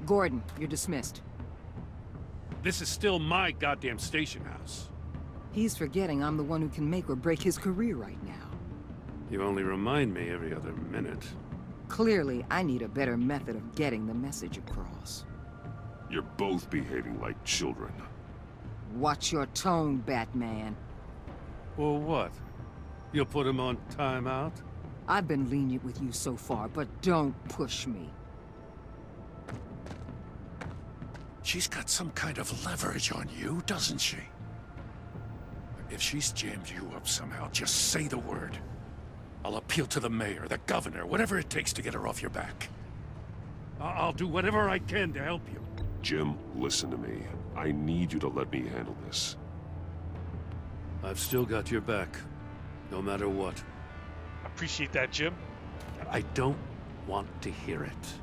Gordon, you're dismissed. This is still my goddamn station house. He's forgetting I'm the one who can make or break his career right now. You only remind me every other minute. Clearly, I need a better method of getting the message across. You're both behaving like children. Watch your tone, Batman. Or what? You'll put him on timeout? I've been lenient with you so far, but don't push me. She's got some kind of leverage on you, doesn't she? If she's jammed you up somehow, just say the word. I'll appeal to the mayor, the governor, whatever it takes to get her off your back. I'll do whatever I can to help you. Jim, listen to me. I need you to let me handle this. I've still got your back, no matter what. Appreciate that, Jim. I don't want to hear it.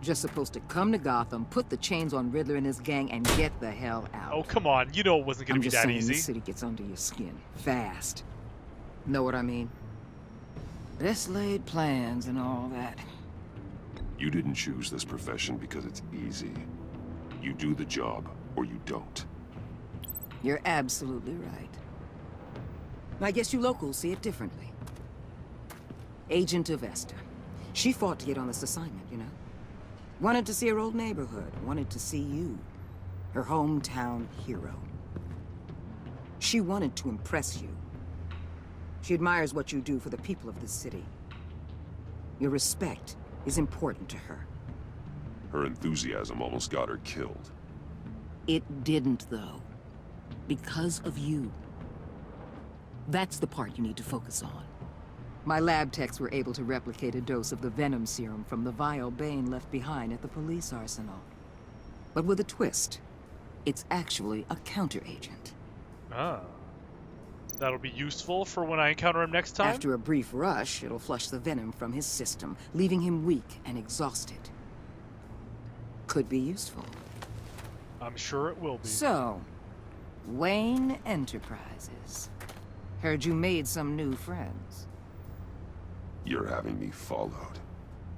Just supposed to come to Gotham, put the chains on Riddler and his gang, and get the hell out. Oh, come on. You know it wasn't going to be that easy. This city gets under your skin. Fast. Know what I mean? Best laid plans and all that. You didn't choose this profession because it's easy. You do the job, or you don't. You're absolutely right. I guess you locals see it differently. Agent Avesta. She fought to get on this assignment, you know? Wanted to see her old neighborhood. Wanted to see you. Her hometown hero. She wanted to impress you. She admires what you do for the people of this city. Your respect is important to her. Her enthusiasm almost got her killed. It didn't, though. Because of you. That's the part you need to focus on. My lab techs were able to replicate a dose of the venom serum from the vial Bane left behind at the police arsenal. But with a twist. It's actually a counter-agent. Ah. That'll be useful for when I encounter him next time? After a brief rush, it'll flush the venom from his system, leaving him weak and exhausted. Could be useful. I'm sure it will be. So, Wayne Enterprises. Heard you made some new friends. You're having me followed.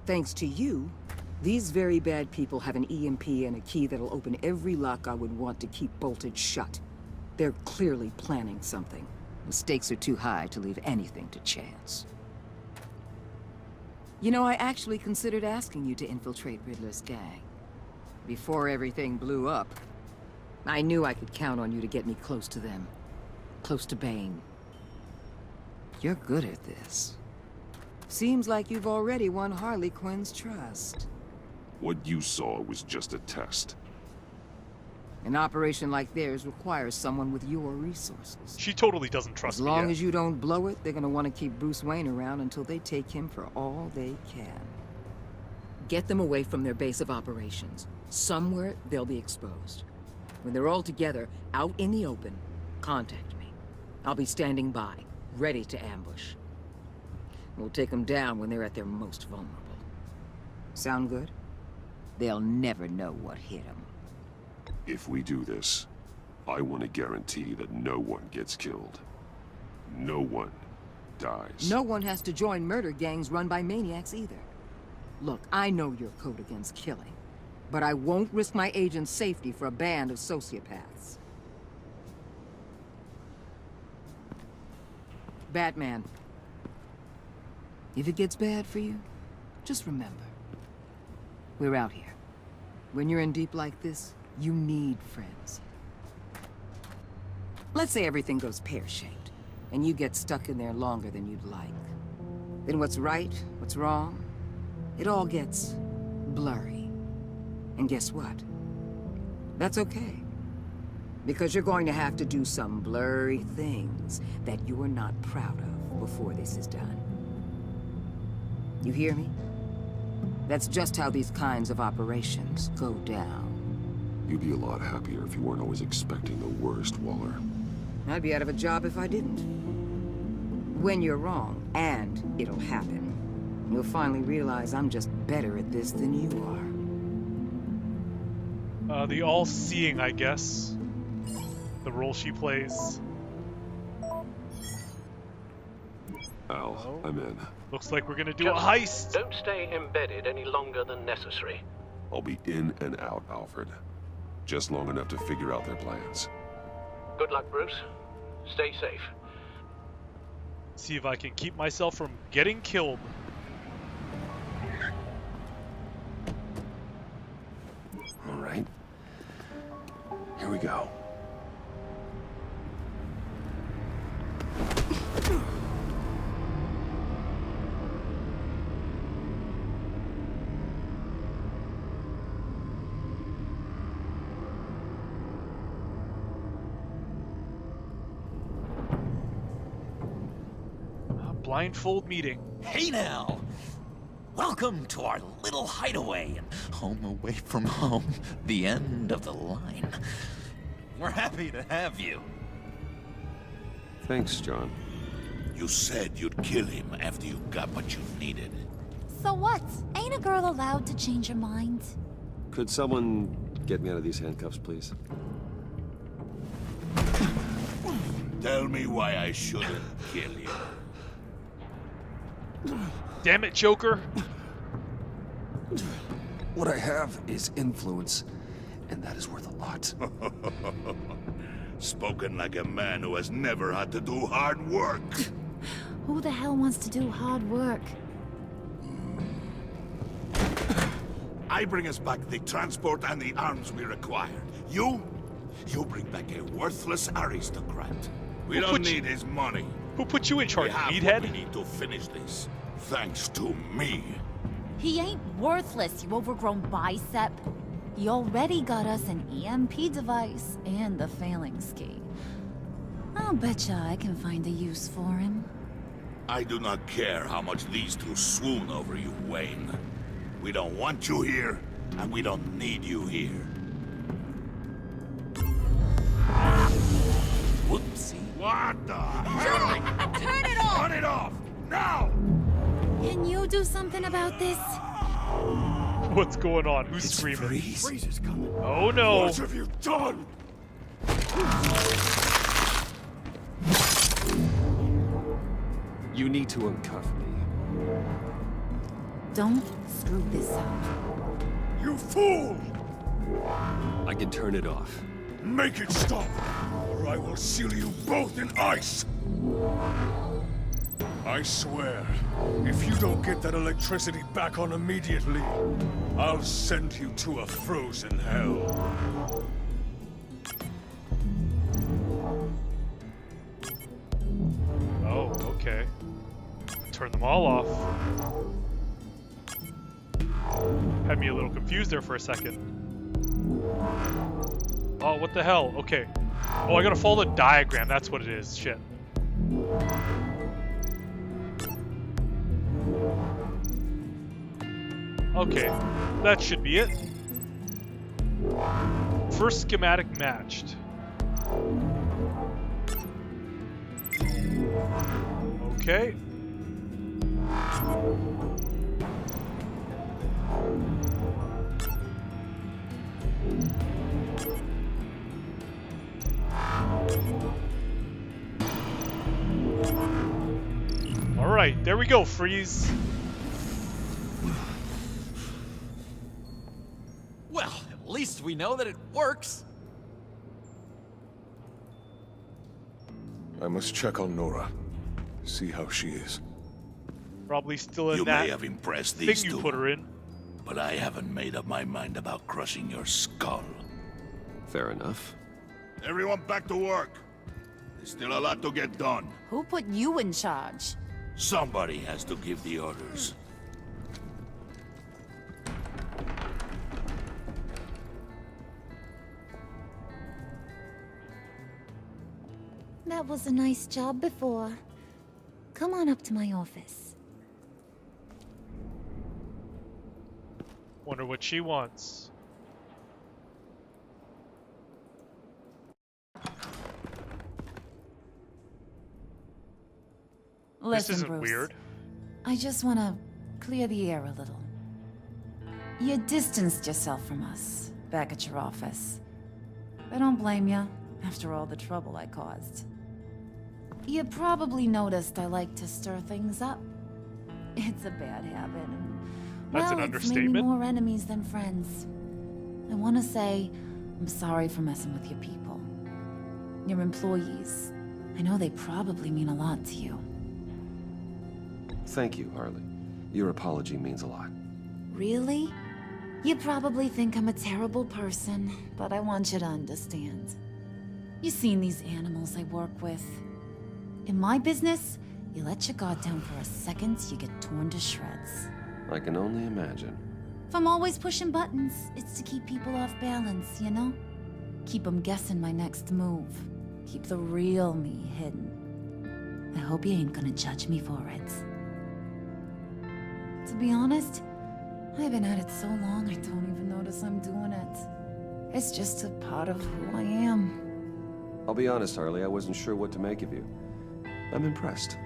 Thanks to you, these very bad people have an EMP and a key that'll open every lock I would want to keep bolted shut. They're clearly planning something. The stakes are too high to leave anything to chance. You know, I actually considered asking you to infiltrate Riddler's gang. Before everything blew up, I knew I could count on you to get me close to them. Close to Bane. You're good at this. Seems like you've already won Harley Quinn's trust. What you saw was just a test. An operation like theirs requires someone with your resources. She totally doesn't trust me As long yet. as you don't blow it, they're gonna want to keep Bruce Wayne around until they take him for all they can. Get them away from their base of operations. Somewhere they'll be exposed. When they're all together, out in the open, contact me. I'll be standing by, ready to ambush. We'll take them down when they're at their most vulnerable. Sound good? they'll never know what hit them. If we do this, I want to guarantee that no one gets killed. No one dies. No one has to join murder gangs run by maniacs either. Look, I know your code against killing, but I won't risk my agent's safety for a band of sociopaths. Batman, if it gets bad for you, just remember, we're out here. When you're in deep like this, you need friends. Let's say everything goes pear-shaped, and you get stuck in there longer than you'd like. Then what's right, what's wrong, it all gets blurry. And guess what? That's okay. Because you're going to have to do some blurry things that you're not proud of before this is done. You hear me? That's just how these kinds of operations go down. You'd be a lot happier if you weren't always expecting the worst, Waller. I'd be out of a job if I didn't. When you're wrong, and it'll happen, you'll finally realize I'm just better at this than you are. The all-seeing, I guess. The role she plays. Al, I'm in. Looks like we're gonna do a heist. Don't stay embedded any longer than necessary. I'll be in and out, Alfred. Just long enough to figure out their plans. Good luck, Bruce. Stay safe. See if I can keep myself from getting killed. All right. Here we go. Blindfold meeting. Hey now! Welcome to our little hideaway and home away from home, the end of the line. We're happy to have you. Thanks, John. You said you'd kill him after you got what you needed. So what? Ain't a girl allowed to change her mind? Could someone get me out of these handcuffs, please? Tell me why I shouldn't kill you. Damn it, Joker. What I have is influence, and that is worth a lot. Spoken like a man who has never had to do hard work. Who the hell wants to do hard work? I bring us back the transport and the arms we required. You bring back a worthless aristocrat. We don't need his money. Who put you in charge, meathead? We need to finish this, thanks to me. He ain't worthless, you overgrown bicep. He already got us an EMP device and the phalanx key. I'll betcha I can find a use for him. I do not care how much these two swoon over you, Wayne. We don't want you here, and we don't need you here. Whoopsie. What the hell? Turn it off! Turn it off! Now! Can you do something about this? What's going on? Who's screaming? Freeze is coming. Oh no! What have you done? You need to uncuff me. Don't screw this up. You fool! I can turn it off. Make it stop, or I will seal you both in ice! I swear, if you don't get that electricity back on immediately, I'll send you to a frozen hell. Oh, okay. Turn them all off. Had me a little confused there for a second. Oh, what the hell? Okay. Oh, I gotta follow the diagram. That's what it is. Shit. Okay. That should be it. First schematic matched. Okay. Alright, there we go, Freeze. Well, at least we know that it works. I must check on Nora. See how she is. Probably still in You that may have impressed thing these you two, put her in. but I haven't made up my mind about crushing your skull. Fair enough. Everyone back to work. There's still a lot to get done. Who put you in charge? Somebody has to give the orders. That was a nice job before. Come on up to my office. Wonder what she wants. Listen, this isn't Bruce, weird. I just want to clear the air a little. You distanced yourself from us back at your office. I don't blame you, after all the trouble I caused. You probably noticed I like to stir things up. It's a bad habit, and That's well, an it's made me understatement. more enemies than friends. I want to say I'm sorry for messing with your people. Your employees. I know they probably mean a lot to you. Thank you, Harley. Your apology means a lot. Really? You probably think I'm a terrible person, but I want you to understand. You've seen these animals I work with. In my business, you let your guard down for a second, you get torn to shreds. I can only imagine. If I'm always pushing buttons, it's to keep people off balance, you know? Keep them guessing my next move. Keep the real me hidden. I hope you ain't gonna judge me for it. To be honest, I've been at it so long I don't even notice I'm doing it. It's just a part of who I am. I'll be honest, Harley, I wasn't sure what to make of you. I'm impressed.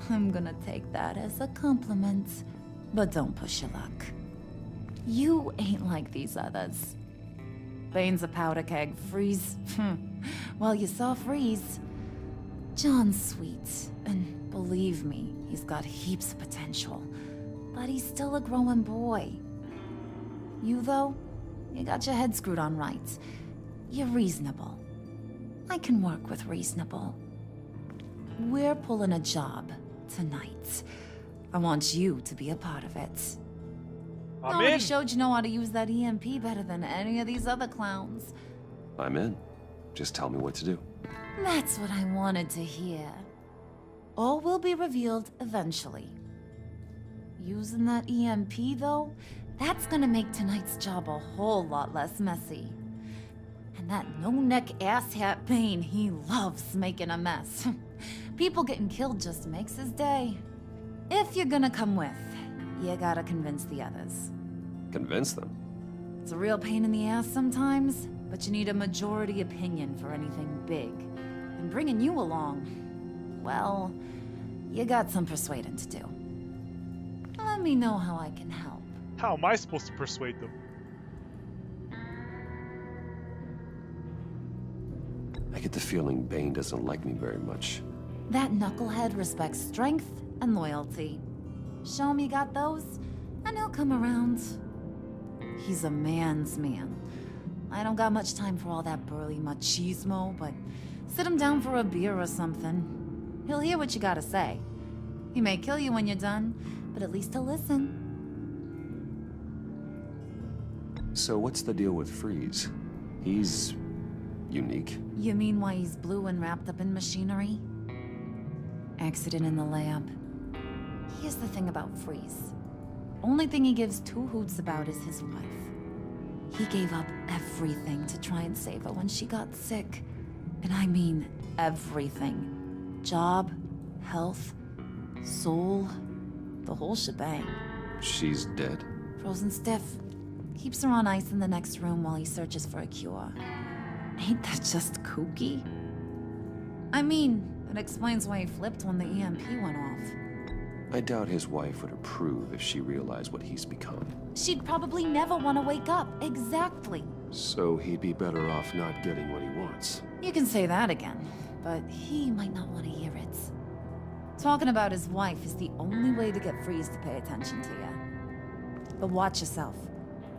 I'm gonna take that as a compliment, but don't push your luck. You ain't like these others. Bane's a powder keg, Freeze. Well, you saw Freeze. John's sweet, and believe me, he's got heaps of potential. But he's still a growing boy. You, though, you got your head screwed on right. You're reasonable. I can work with reasonable. We're pulling a job tonight. I want you to be a part of it. I'm Already in. showed you know how to use that EMP better than any of these other clowns. I'm in. Just tell me what to do. That's what I wanted to hear. All will be revealed eventually. Using that EMP, though, that's gonna make tonight's job a whole lot less messy. And that no-neck asshat Bane, he loves making a mess. People getting killed just makes his day. If you're gonna come with, you gotta convince the others. Convince them? It's a real pain in the ass sometimes, but you need a majority opinion for anything big. And bringing you along, well, you got some persuading to do. Let me know how I can help. How am I supposed to persuade them? I get the feeling Bane doesn't like me very much. That knucklehead respects strength and loyalty. Show him you got those, and he'll come around. He's a man's man. I don't got much time for all that burly machismo, but sit him down for a beer or something. He'll hear what you gotta say. He may kill you when you're done, but at least he'll listen. So what's the deal with Freeze? He's unique. You mean why he's blue and wrapped up in machinery? Accident in the lab. Here's the thing about Freeze. Only thing he gives two hoots about is his wife. He gave up everything to try and save her when she got sick. And I mean everything. Job, health, soul, the whole shebang. She's dead? Frozen stiff. Keeps her on ice in the next room while he searches for a cure. Ain't that just kooky? I mean, it explains why he flipped when the EMP went off. I doubt his wife would approve if she realized what he's become. She'd probably never want to wake up. Exactly. So he'd be better off not getting what he wants. You can say that again, but he might not want to hear it. Talking about his wife is the only way to get Freeze to pay attention to you. But watch yourself.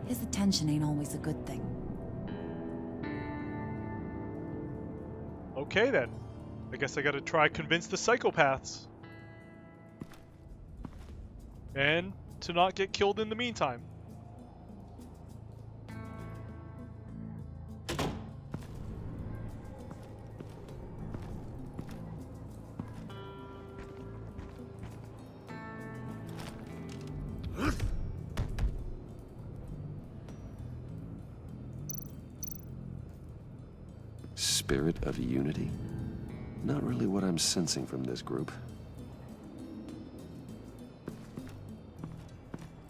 His attention ain't always a good thing. Okay then. I guess I gotta try convince the psychopaths. And to not get killed in the meantime. Spirit of unity? Not really what I'm sensing from this group.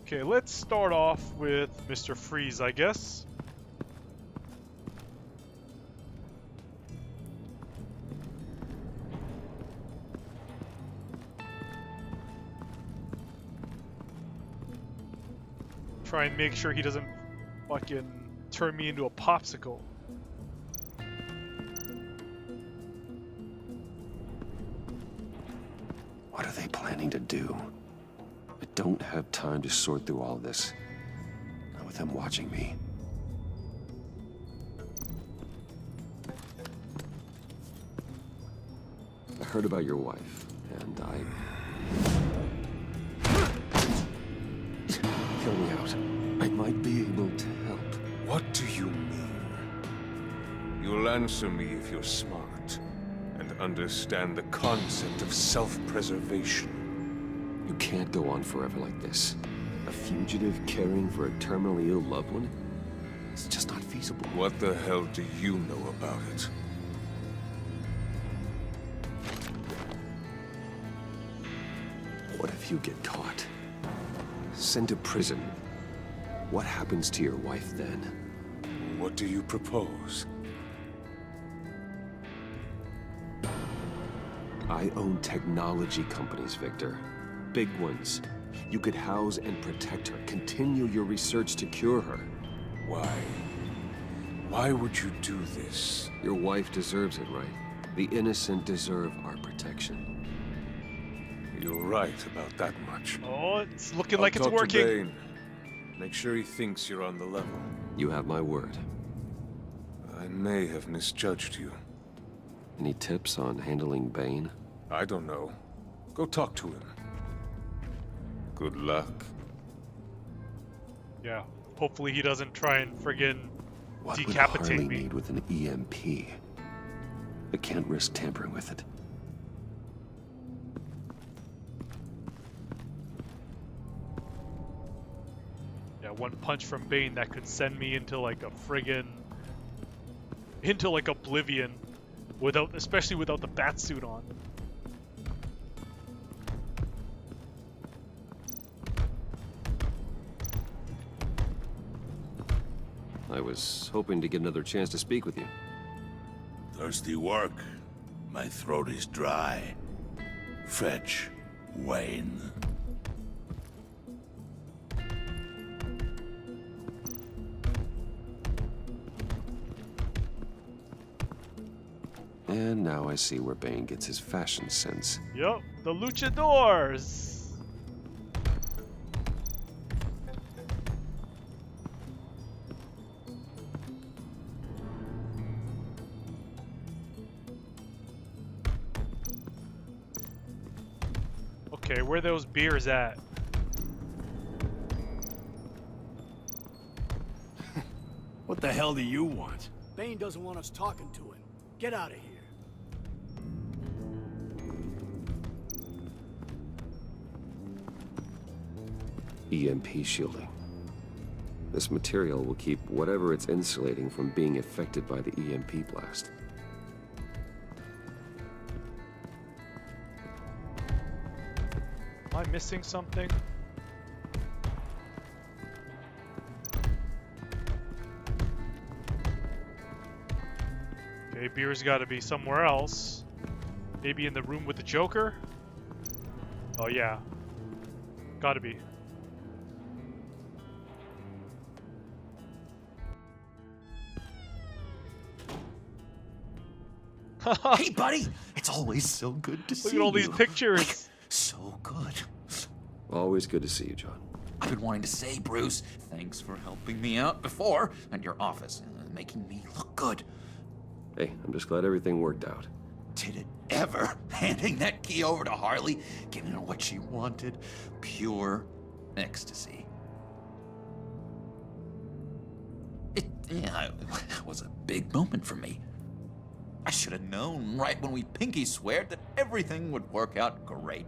Okay, let's start off with Mr. Freeze, I guess. Try and make sure he doesn't fucking turn me into a popsicle. What are they planning to do? I don't have time to sort through all this. Not with them watching me. I heard about your wife, and Hear me out. I might be able to help. What do you mean? You'll answer me if you're smart and understand the concept of self-preservation. You can't go on forever like this. A fugitive caring for a terminally ill loved one? It's just not feasible. What the hell do you know about it? What if you get caught? Sent to prison? What happens to your wife then? What do you propose? I own technology companies, Victor. Big ones. You could house and protect her. Continue your research to cure her. Why? Why would you do this? Your wife deserves it, right? The innocent deserve our protection. You're right about that much. Oh, it's looking I'll like it's talk working. To Bane. Make sure he thinks you're on the level. You have my word. I may have misjudged you. Any tips on handling Bane? I don't know. Go talk to him. Good luck. Yeah, hopefully he doesn't try and friggin' What decapitate would Harley me. need with an EMP? I can't risk tampering with it. Yeah, one punch from Bane that could send me into like a friggin' into like oblivion, especially without the bat suit on. I was hoping to get another chance to speak with you. Thirsty work? My throat is dry. Fetch Wayne. And now I see where Bane gets his fashion sense. Yup, the luchadors! Okay, where are those beers at? What the hell do you want? Bane doesn't want us talking to him. Get out of here. EMP shielding. This material will keep whatever it's insulating from being affected by the EMP blast. Am I missing something? Okay, beer's gotta be somewhere else. Maybe in the room with the Joker? Oh yeah. Gotta be. Hey, buddy! It's always so good to see Look at all these you. pictures. so good. Always good to see you, John. I've been wanting to say, Bruce, thanks for helping me out before at your office and making me look good. Hey, I'm just glad everything worked out. Did it ever? Handing that key over to Harley, giving her what she wanted. Pure ecstasy. It was a big moment for me. I should have known right when we pinky sweared that everything would work out great.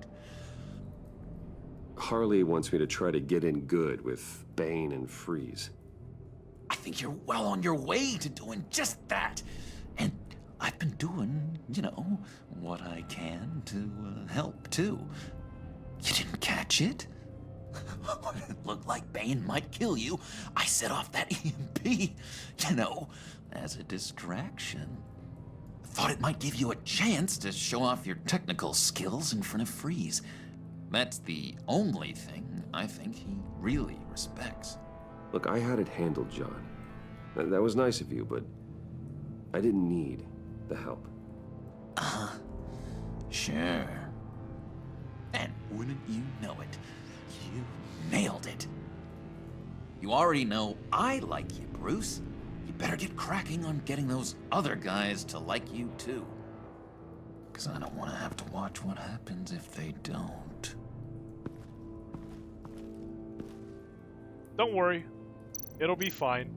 Harley wants me to try to get in good with Bane and Freeze. I think you're well on your way to doing just that. And I've been doing, what I can to help, too. You didn't catch it? When it looked like Bane might kill you, I set off that EMP, as a distraction. Thought it might give you a chance to show off your technical skills in front of Freeze. That's the only thing I think he really respects. Look, I had it handled, John. That was nice of you, but I didn't need the help. Sure. And wouldn't you know it, you nailed it. You already know I like you, Bruce. You better get cracking on getting those other guys to like you, too. Because I don't want to have to watch what happens if they don't. Don't worry. It'll be fine.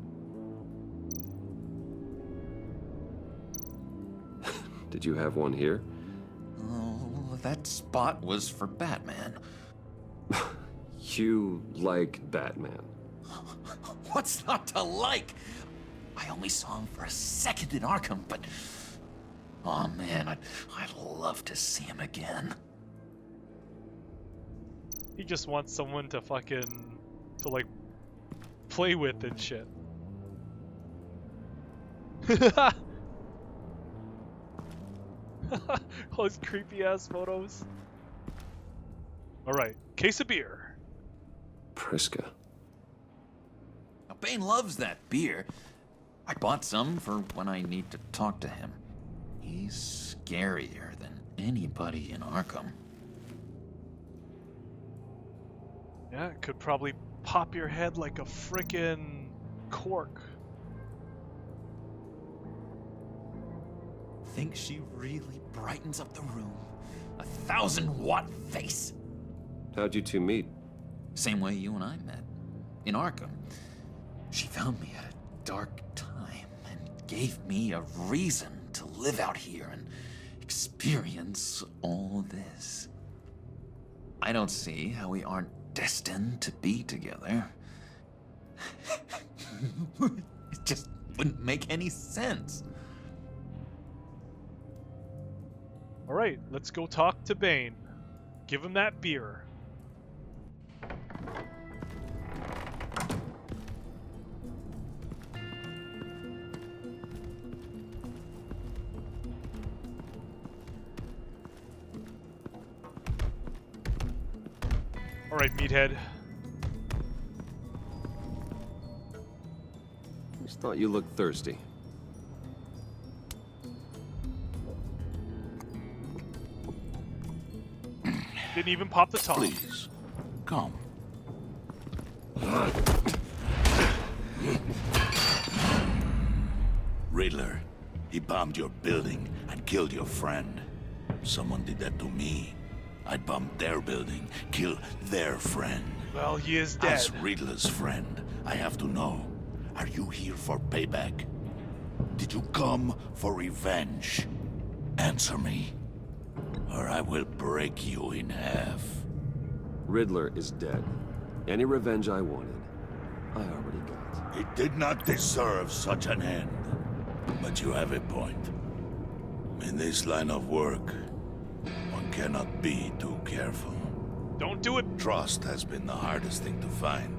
Did you have one here? Oh, that spot was for Batman. You like Batman? What's not to like? I only saw him for a second in Arkham, but... oh man, I'd love to see him again. He just wants someone to play with and shit. All these creepy ass photos. Alright, case of beer. Priska. Now, Bane loves that beer. I bought some for when I need to talk to him. He's scarier than anybody in Arkham. Yeah, it could probably pop your head like a frickin' cork. Think she really brightens up the room. 1,000-watt face. How'd you two meet? Same way you and I met. In Arkham. She found me at a dark time and gave me a reason to live out here and experience all this. I don't see how we aren't destined to be together. It just wouldn't make any sense. Alright, let's go talk to Bane. Give him that beer. Alright, meathead. Just thought you looked thirsty. Didn't even pop the top. Please, come. Riddler, he bombed your building and killed your friend. Someone did that to me. I'd bomb their building, kill their friend. Well, he is dead. As Riddler's friend, I have to know. Are you here for payback? Did you come for revenge? Answer me, or I will break you in half. Riddler is dead. Any revenge I wanted, I already got. He did not deserve such an end. But you have a point. In this line of work, one cannot be too careful. Don't do it. Trust has been the hardest thing to find.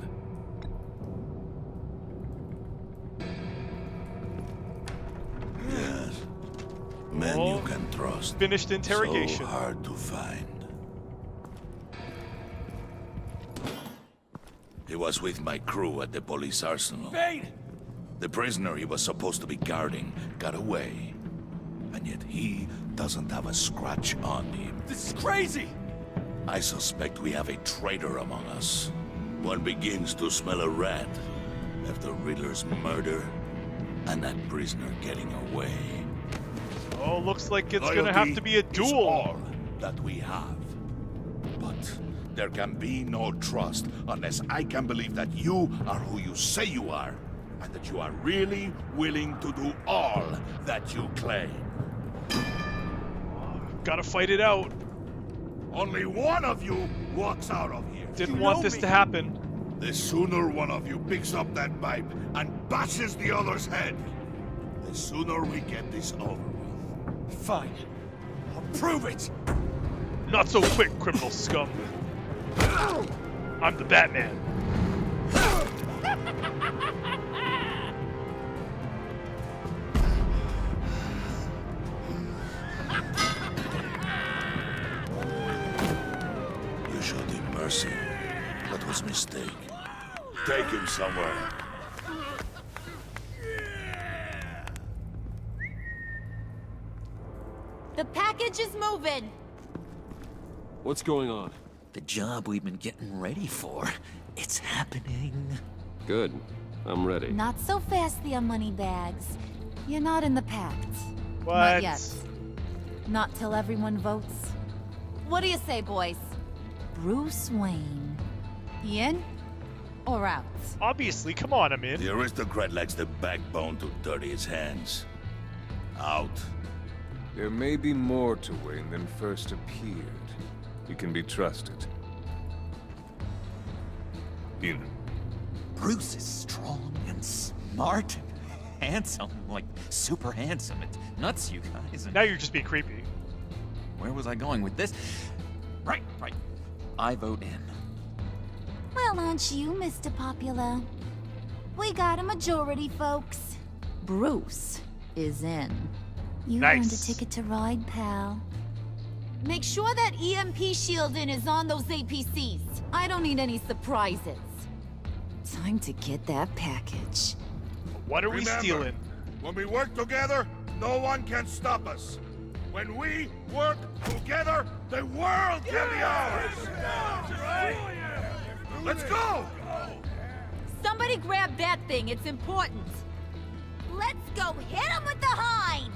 Yes. Men you can trust. Finished interrogation. So hard to find. He was with my crew at the police arsenal. Bane! The prisoner he was supposed to be guarding got away. And yet he doesn't have a scratch on him. This is crazy! I suspect we have a traitor among us. One begins to smell a rat after Riddler's murder and that prisoner getting away. Oh, looks like it's gonna have to be a duel. Is all that we have. But there can be no trust unless I can believe that you are who you say you are, and that you are really willing to do all that you claim. Gotta fight it out. Only one of you walks out of here. Didn't want this to happen. The sooner one of you picks up that pipe and bashes the other's head, the sooner we get this over with. Fine. I'll prove it! Not so quick, criminal scum. I'm the Batman. You showed him mercy. That was a mistake. Take him somewhere. The package is moving. What's going on? The job we've been getting ready for. It's happening. Good. I'm ready. Not so fast, the money bags. You're not in the Pact. What? Not yet. Not till everyone votes. What do you say, boys? Bruce Wayne. In or out? Obviously, come on, I'm in. The aristocrat lacks the backbone to dirty his hands. Out. There may be more to Wayne than first appeared. He can be trusted. In. Bruce is strong and smart and handsome. Like, super handsome. It's nuts, you guys. And now you're just being creepy. where was I going with this? Right. I vote in. Well, aren't you, Mr. Popular? We got a majority, folks. Bruce is in. You earned a ticket to ride, pal. Make sure that EMP shielding is on those APCs. I don't need any surprises. Time to get that package. What are we stealing? When we work together, no one can stop us. When we work together, the world can be ours. Let's go! Somebody grab that thing. It's important. Let's go hit him with the hind!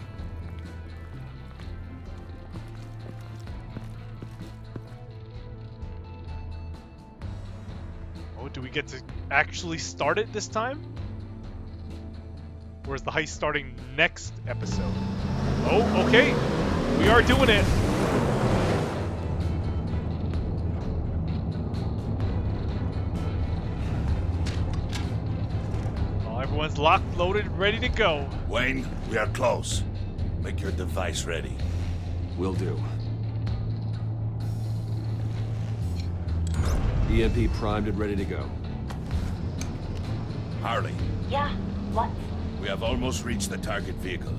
Oh, do we get to actually start it this time? Or is the heist starting next episode? Oh, okay. We are doing it. Oh, everyone's locked, loaded, ready to go. Wayne, we are close. Make your device ready. Will do. EMP primed and ready to go. Harley. Yeah, what? We have almost reached the target vehicle.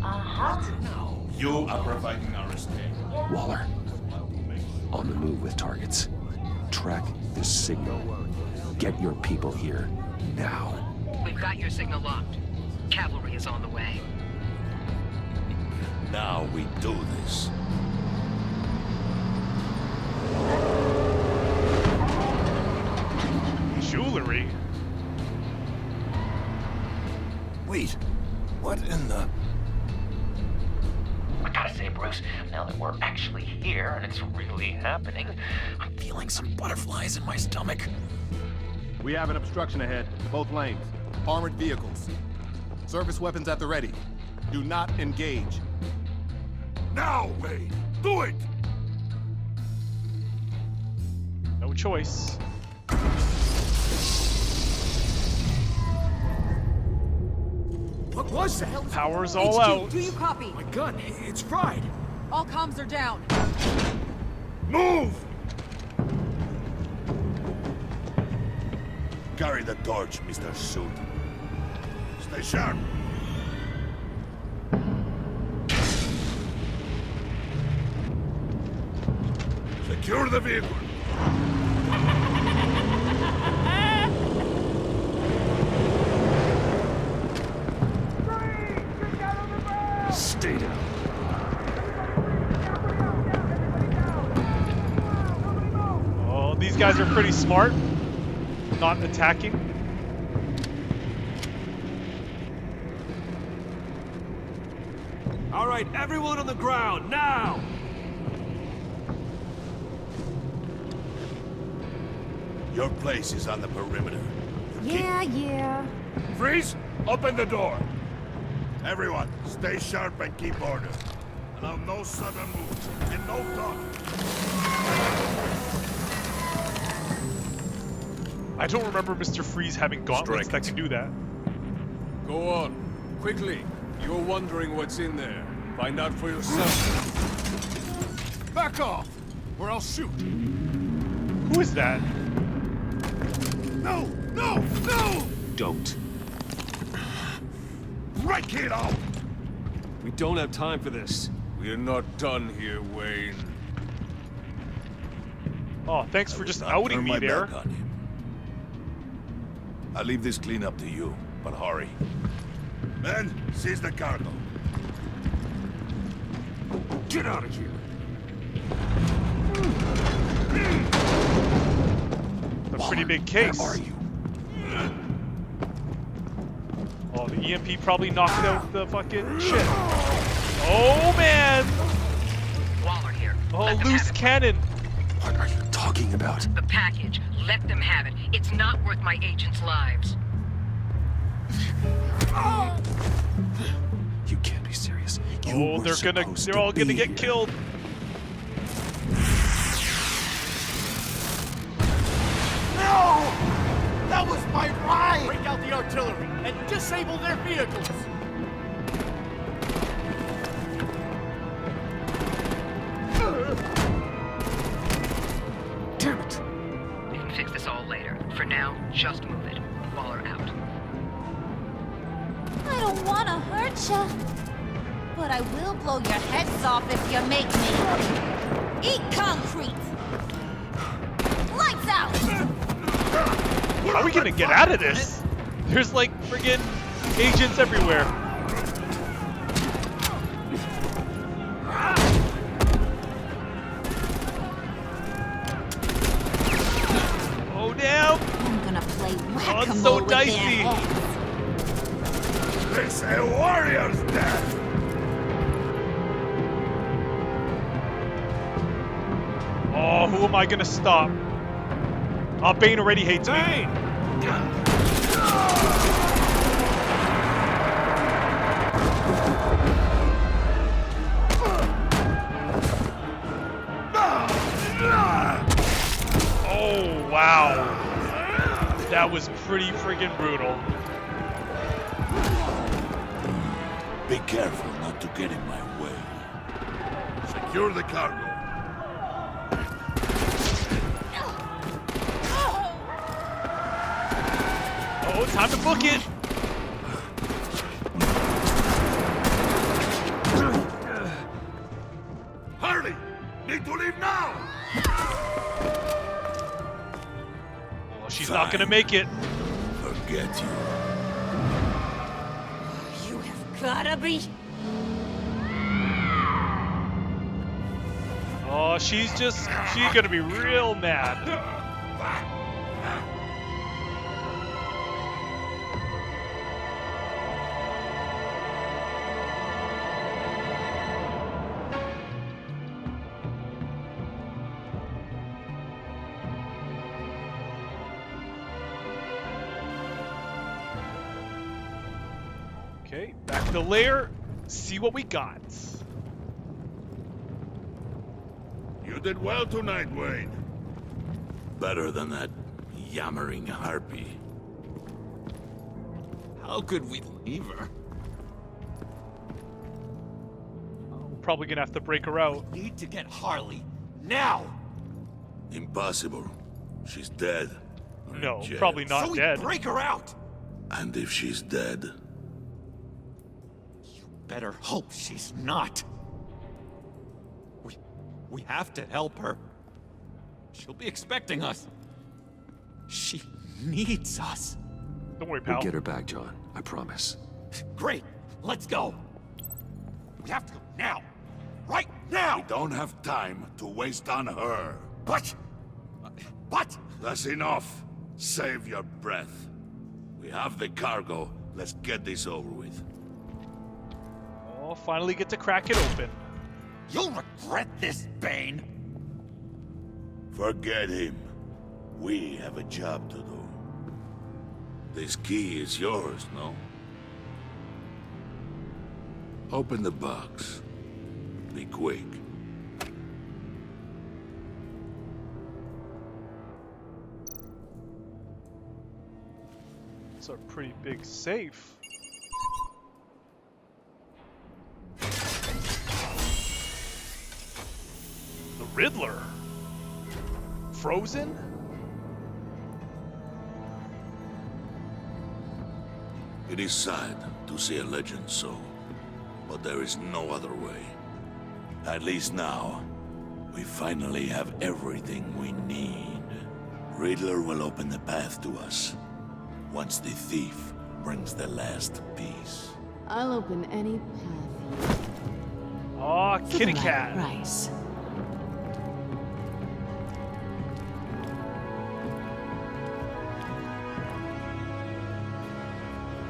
Uh-huh. No. You are providing our escape. Waller. On the move with targets. Track this signal. Get your people here. Now. We've got your signal locked. Cavalry is on the way. Now we do this. Jewelry? Wait. What in the... I gotta say, Bruce, now that we're actually here and it's really happening, I'm feeling some butterflies in my stomach. We have an obstruction ahead, both lanes. Armored vehicles. Service weapons at the ready. Do not engage. Now, Wayne! Do it! No choice. What was that? Power's all out. Do you copy? My gun, it's fried. All comms are down. Move! Carry the torch, Mr. Suit. Stay sharp. Secure the vehicle. Stay down. these guys are pretty smart, not attacking. All right, everyone on the ground, now! Your place is on the perimeter. Yeah. Freeze! Open the door! Everyone, stay sharp and keep order. Allow no sudden moves and no talking. I don't remember Mr. Freeze having gauntlets that can do that. Go on. Quickly. You're wondering what's in there. Find out for yourself. Back off, or I'll shoot. Who is that? No! Don't. Break it out! We don't have time for this. We're not done here, Wayne. Oh, thanks for just outing me there. I'll leave this cleanup to you, but hurry. Men, seize the cargo. Get out of here. A pretty big case. Where are you? Oh, the EMP probably knocked out the fucking shit. Oh, man! Waller here. Oh, loose cannon. What are you talking about? The package. Let them have it. It's not worth my agents' lives. You can't be serious. Oh, they're all gonna get killed. No! That was my ride! Break out the artillery and disable their vehicles! Damn it! We can fix this all later. For now, just move it. Waller out. I don't want to hurt ya, but I will blow your heads off if you make me. Eat concrete! Lights out! How are we gonna get out of this? There's like friggin' agents everywhere. Oh damn! I'm gonna play whack-a-mole it's so with their dicey. heads. It's a warrior's death! Oh, who am I gonna stop? Oh, Bane already hates me. Oh, wow. That was pretty friggin' brutal. Be careful not to get in my way. Secure the cargo. Oh, time to book it. Hurry! Need to leave now! Oh, she's not gonna make it. Forget you. You have gotta be... Oh, she's gonna be real mad. Okay, back to the lair, see what we got. You did well tonight, Wayne. Better than that yammering harpy. How could we leave her? We're probably gonna have to break her out. Need to get Harley, now! Impossible. She's dead. Or in No, jail. probably not So we dead. break her out! And if she's dead, Better hope she's not. We have to help her. She'll be expecting us. She needs us. Don't worry, We'll pal. get her back, John. I promise. Great, let's go. We have to go now. Right now! we don't have time to waste on her. But What? That's enough. Save your breath. We have the cargo. Let's get this over with. Oh, finally get to crack it open. You'll regret this, Bane. Forget him. We have a job to do. This key is yours, no? Open the box. Be quick. It's a pretty big safe. The Riddler. Frozen? It is sad to see a legend so, but there is no other way. At least now, we finally have everything we need. Riddler will open the path to us, once the thief brings the last piece. I'll open any path. Aw, kitty cat. Price.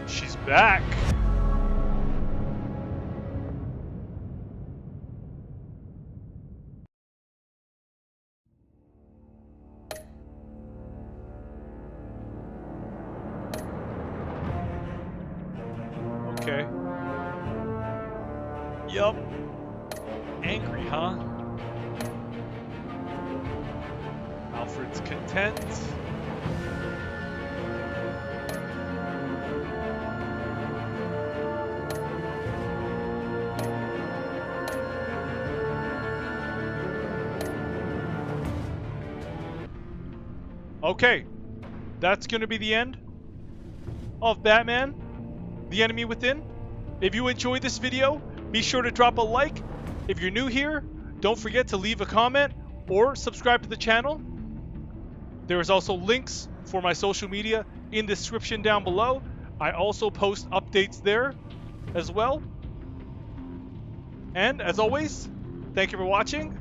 She's back. Okay. Yup. Angry, huh? Alfred's content. Okay, that's going to be the end of Batman, The Enemy Within. If you enjoyed this video, be sure to drop a like. If you're new here, don't forget to leave a comment or subscribe to the channel. There is also links for my social media in the description down below. I also post updates there as well. And as always, thank you for watching,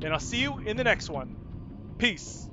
and I'll see you in the next one. Peace.